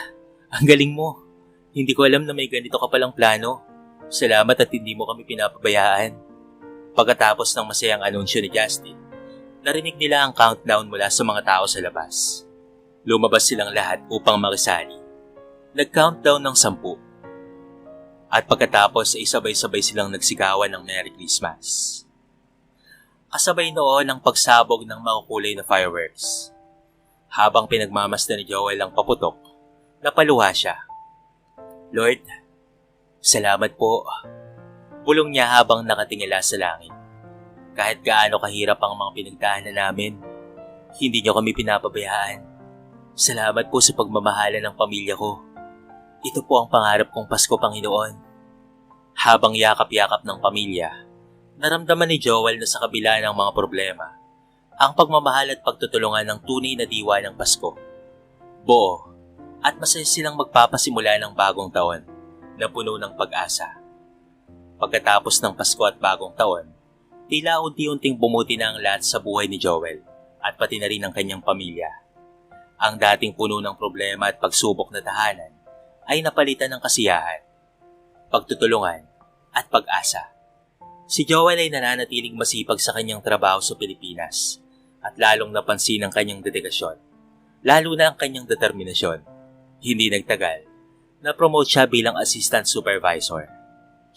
ang galing mo. Hindi ko alam na may ganito ka palang plano. Salamat at hindi mo kami pinapabayaan. Pagkatapos ng masayang anunsyo ni Justin, narinig nila ang countdown mula sa mga tao sa labas. Lumabas silang lahat upang makisali. Nag-countdown ng 10. At pagkatapos ay sabay-sabay silang nagsigawan ng Merry Christmas. Kasabay noon ang pagsabog ng makukulay na fireworks. Habang pinagmamasdan ni Joel ang paputok, napaluha siya. Lord, salamat po. Bulong niya habang nakatingala sa langit. Kahit gaano kahirap ang mga pinagdaanan namin, hindi niyo kami pinapabayaan. Salamat po sa pagmamahala ng pamilya ko. Ito po ang pangarap kong Pasko, Panginoon. Habang yakap-yakap ng pamilya, naramdaman ni Joel na sa kabila ng mga problema, ang pagmamahal at pagtutulungan ng tunay na diwa ng Pasko. Buo at masaya silang magpapasimula ng bagong taon na puno ng pag-asa. Pagkatapos ng Pasko at bagong taon, tila unti-unting bumuti na ang lahat sa buhay ni Joel at pati na rin ang kanyang pamilya. Ang dating puno ng problema at pagsubok na tahanan ay napalitan ng kasiyahan, pagtutulungan at pag-asa. Si Joel ay nananatiling masipag sa kanyang trabaho sa Pilipinas at lalong napansin ang kanyang dedikasyon, lalo na ang kanyang determinasyon. Hindi nagtagal, na-promote siya bilang assistant supervisor.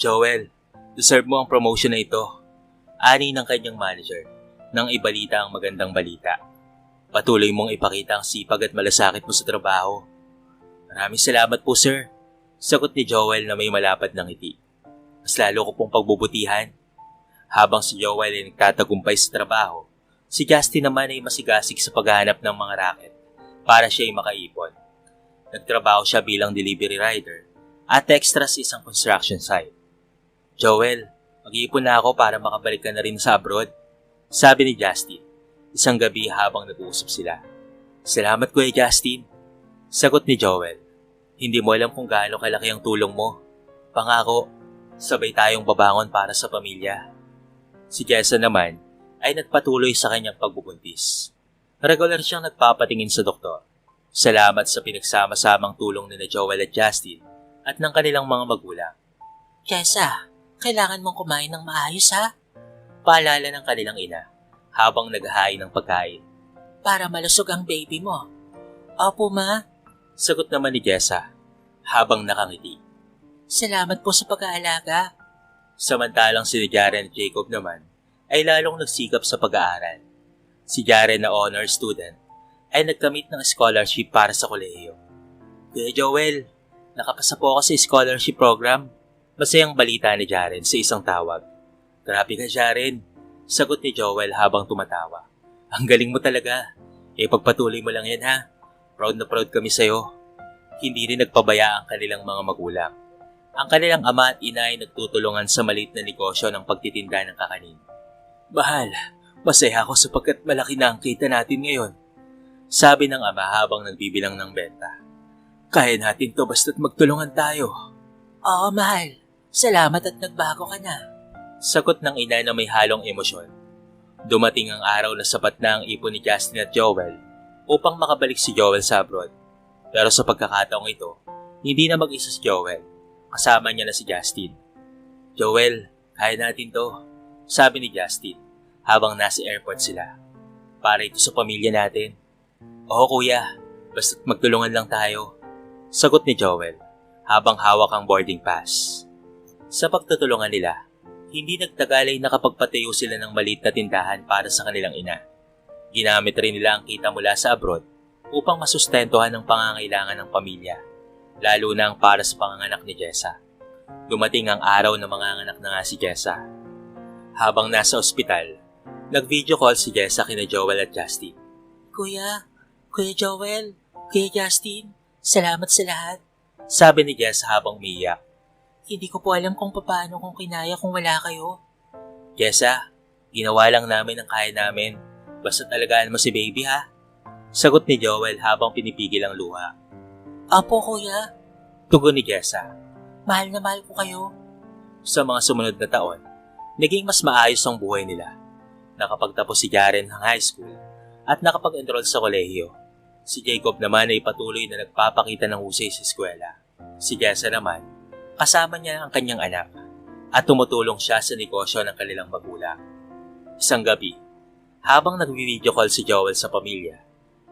Joel, deserve mo ang promotion na ito, ani ng kanyang manager, nang ibalita ang magandang balita. Patuloy mong ipakita ang sipag at malasakit mo sa trabaho. Maraming salamat po sir, sagot ni Joel na may malapad ng ngiti. Mas lalo ko pong pagbubutihan. Habang si Joel ay nagtatagumpay sa trabaho, si Justin naman ay masigasig sa paghahanap ng mga racket para siya ay makaipon. Nagtrabaho siya bilang delivery rider at extra sa isang construction site. Joel, mag-iipon na ako para makabalik ka na rin sa abroad, sabi ni Justin, isang gabi habang nag-uusap sila. Salamat Kuya Justin, sagot ni Joel. Hindi mo alam kung gaano kalaki ang tulong mo. Pangako, sabay tayong babangon para sa pamilya. Si Jessa naman ay nagpatuloy sa kanyang pagbubuntis. Regular siyang nagpapatingin sa doktor. Salamat sa pinagsama-samang tulong ni Joel at Justin at ng kanilang mga magulang. Jessa, kailangan mong kumain ng maayos ha? Paalala ng kanilang ina habang naghahain ng pagkain. Para malusog ang baby mo. Opo ma. Sagot naman ni Jessa habang nakangiti. Salamat po sa pag-aalaga. Samantalang si Jaren at Jacob naman ay lalong nagsikap sa pag-aaral. Si Jaren na honor student ay nagkamit ng scholarship para sa kolehiyo. Kuya Joel, nakapasa po ako sa scholarship program. Masayang balita ni Jaren sa isang tawag. Grabe ka Jaren, sagot ni Joel habang tumatawa. Ang galing mo talaga. Pagpatuloy mo lang yan ha. Proud na proud kami sa'yo. Hindi rin nagpabaya ang kanilang mga magulang. Ang kanilang ama at ina ay nagtutulungan sa maliit na negosyo ng pagtitinda ng kakanin. Mahal, masaya ako sapagkat malaki na ang kita natin ngayon, sabi ng ama habang nagbibilang ng benta. Kaya natin to basta't magtulungan tayo. Oo mahal, salamat at nagbago ka na. Sagot ng ina na may halong emosyon. Dumating ang araw na sapat na ang ipon ni Justin at Joel upang makabalik si Joel sa abroad. Pero sa pagkakataong ito, hindi na mag-isa si Joel. Kasama niya na si Justin. Joel, kaya natin to, sabi ni Justin habang nasa airport sila. Para ito sa pamilya natin. Oo kuya, basta't magtulungan lang tayo, sagot ni Joel habang hawak ang boarding pass. Sa pagtutulungan nila, hindi nagtagal ay nakapagpatayo sila ng maliit na tindahan para sa kanilang ina. Ginamit rin nila ang kita mula sa abroad upang masustentuhan ang pangangailangan ng pamilya, lalo na ang para sa panganganak ni Jessa. Dumating ang araw na manganganak na nga si Jessa. Habang nasa ospital, nag-video call si Jessa kina Joel at Justin. Kuya Joel, Kuya Justin, salamat sa lahat. Sabi ni Jessa habang umiiyak. Hindi ko po alam kung paano kung kinaya kung wala kayo. Jessa, ginawa lang namin ang kaya namin. Basta talagaan mo si baby ha? Sagot ni Joel habang pinipigil ang luha. Apo kuya. Tugon ni Jessa. Mahal na mahal ko kayo. Sa mga sumunod na taon, naging mas maayos ang buhay nila. Nakapagtapos si Jaren ng high school at nakapag-enroll sa kolehiyo. Si Jacob naman ay patuloy na nagpapakita ng husay sa eskwela. Si Jessa naman, kasama niya ang kanyang anak at tumutulong siya sa negosyo ng kanilang magulang. Isang gabi, habang nag-video call si Joel sa pamilya,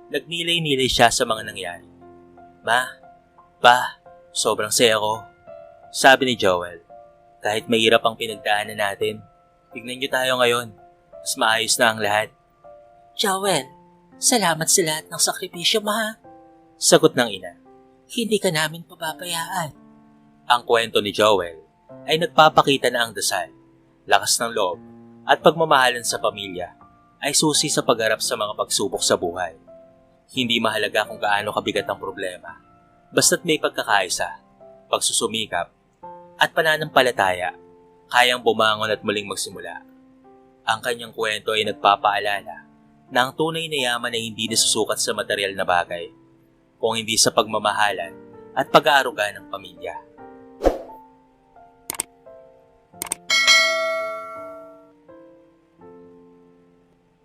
nagnilay-nilay siya sa mga nangyari. Ma, Pa, sobrang saya ko, sabi ni Joel. Kahit mahirap ang pinagdaanan natin, tignan niyo tayo ngayon. Mas maayos na ang lahat. Joel, salamat sa lahat ng sakripisyo mo ha. Sagot ng ina. Hindi ka namin pababayaan. Ang kwento ni Joel ay nagpapakita na ang dasal, lakas ng loob at pagmamahalan sa pamilya ay susi sa pagharap sa mga pagsubok sa buhay. Hindi mahalaga kung gaano kabigat ang problema, basta't may pagkakaisa, pagsusumikap at pananampalataya, kayang bumangon at muling magsimula. Ang kanyang kwento ay nagpapaalala na ang tunay na yaman ay hindi nasusukat sa material na bagay, kung hindi sa pagmamahalan at pag-aaruga ng pamilya.